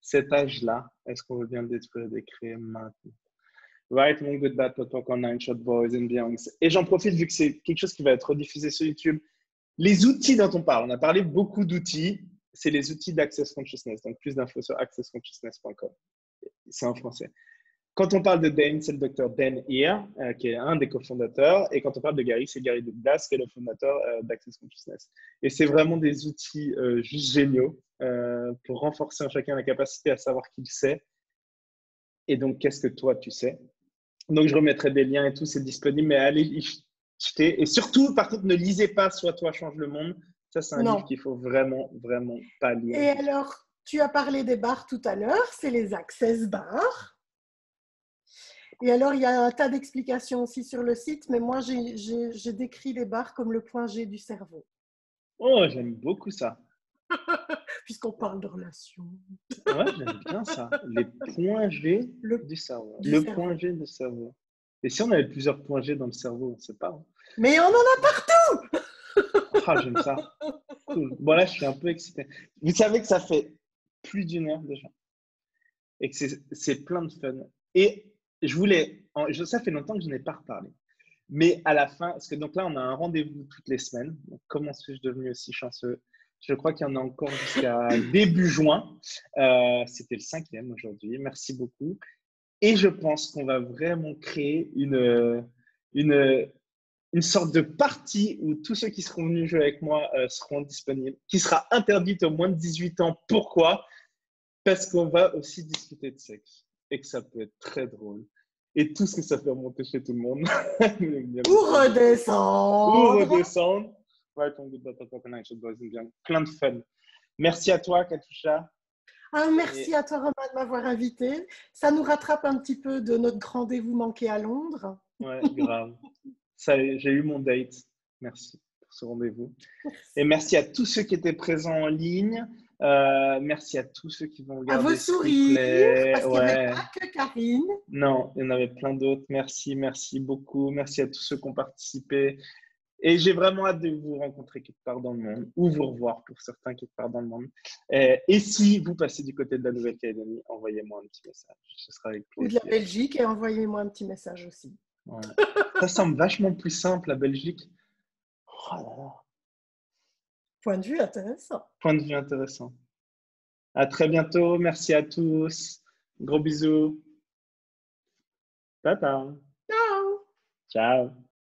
B: cet âge-là, est-ce qu'on veut bien le détruire et décrire maintenant? Right, Mon Good Bad Talk on Nine Shot Boys and Beyond. Et j'en profite vu que c'est quelque chose qui va être rediffusé sur YouTube. Les outils dont on parle, on a parlé beaucoup d'outils, c'est les outils d'Access Consciousness. Donc plus d'infos sur accessconsciousness.com. C'est en français. Quand on parle de Dan, c'est le docteur Dan Heer, qui est un des cofondateurs. Et quand on parle de Gary, c'est Gary Douglas, qui est le fondateur d'Access Consciousness. Et c'est vraiment des outils juste géniaux pour renforcer en chacun la capacité à savoir qui il sait. Et donc, qu'est-ce que toi, tu sais? Donc, je remettrai des liens et tout, c'est disponible. Mais allez y jeter. Et surtout, par contre, ne lisez pas Sois toi, change le monde. Ça, c'est un livre qu'il faut vraiment, vraiment pas lire.
A: Et alors, tu as parlé des bars tout à l'heure, c'est les Access Bars. Et alors, il y a un tas d'explications aussi sur le site, mais moi, j'ai décrit les bars comme le point G du cerveau.
B: Oh, j'aime beaucoup ça.
A: puisqu'on parle de relations.
B: Ouais, j'aime bien ça. Les points G du cerveau. Le point G du cerveau. Et si on avait plusieurs points G dans le cerveau, on ne sait pas. Hein.
A: Mais on en a partout!
B: Ah, j'aime ça. Cool. Bon, là, je suis un peu excité. Vous savez que ça fait plus d'une heure déjà et que c'est plein de fun. Et ça fait longtemps que je n'ai pas reparlé. Mais à la fin, parce que donc là, on a un rendez-vous toutes les semaines. Donc, comment suis-je devenu aussi chanceux? Je crois qu'il y en a encore jusqu'à début juin. C'était le 5e aujourd'hui. Merci beaucoup. Et je pense qu'on va vraiment créer une sorte de partie où tous ceux qui seront venus jouer avec moi seront disponibles, qui sera interdite aux moins de 18 ans. Pourquoi? Parce qu'on va aussi discuter de sexe et que ça peut être très drôle. Et tout ce que ça fait remonter chez tout le monde.
A: Ou redescendre.
B: Ou redescendre. Right on good battle connection, boys and girls. Plein de fun. Merci à toi, Katusha.
A: Merci à toi, Romain, de m'avoir invité. Ça nous rattrape un petit peu de notre rendez-vous manqué à Londres.
B: Ouais, grave. J'ai eu mon date. Merci pour ce rendez-vous. Et merci à tous ceux qui étaient présents en ligne. Merci à tous ceux qui vont regarder.
A: À vos sourires, parce qu'il n'y avait pas que Karine.
B: Non, il y en avait plein d'autres. Merci beaucoup. Merci à tous ceux qui ont participé. Et j'ai vraiment hâte de vous rencontrer quelque part dans le monde, ou vous revoir pour certains quelque part dans le monde. Et si vous passez du côté de la Nouvelle-Calédonie, envoyez-moi un petit message. Ce sera avec plaisir.
A: Ou de la Belgique, et envoyez-moi un petit message aussi.
B: Ouais. Ça semble vachement plus simple, la Belgique. Oh là là.
A: Point de vue intéressant.
B: Point de vue intéressant. À très bientôt. Merci à tous. Gros bisous. Tata.
A: Ciao.
B: Ciao.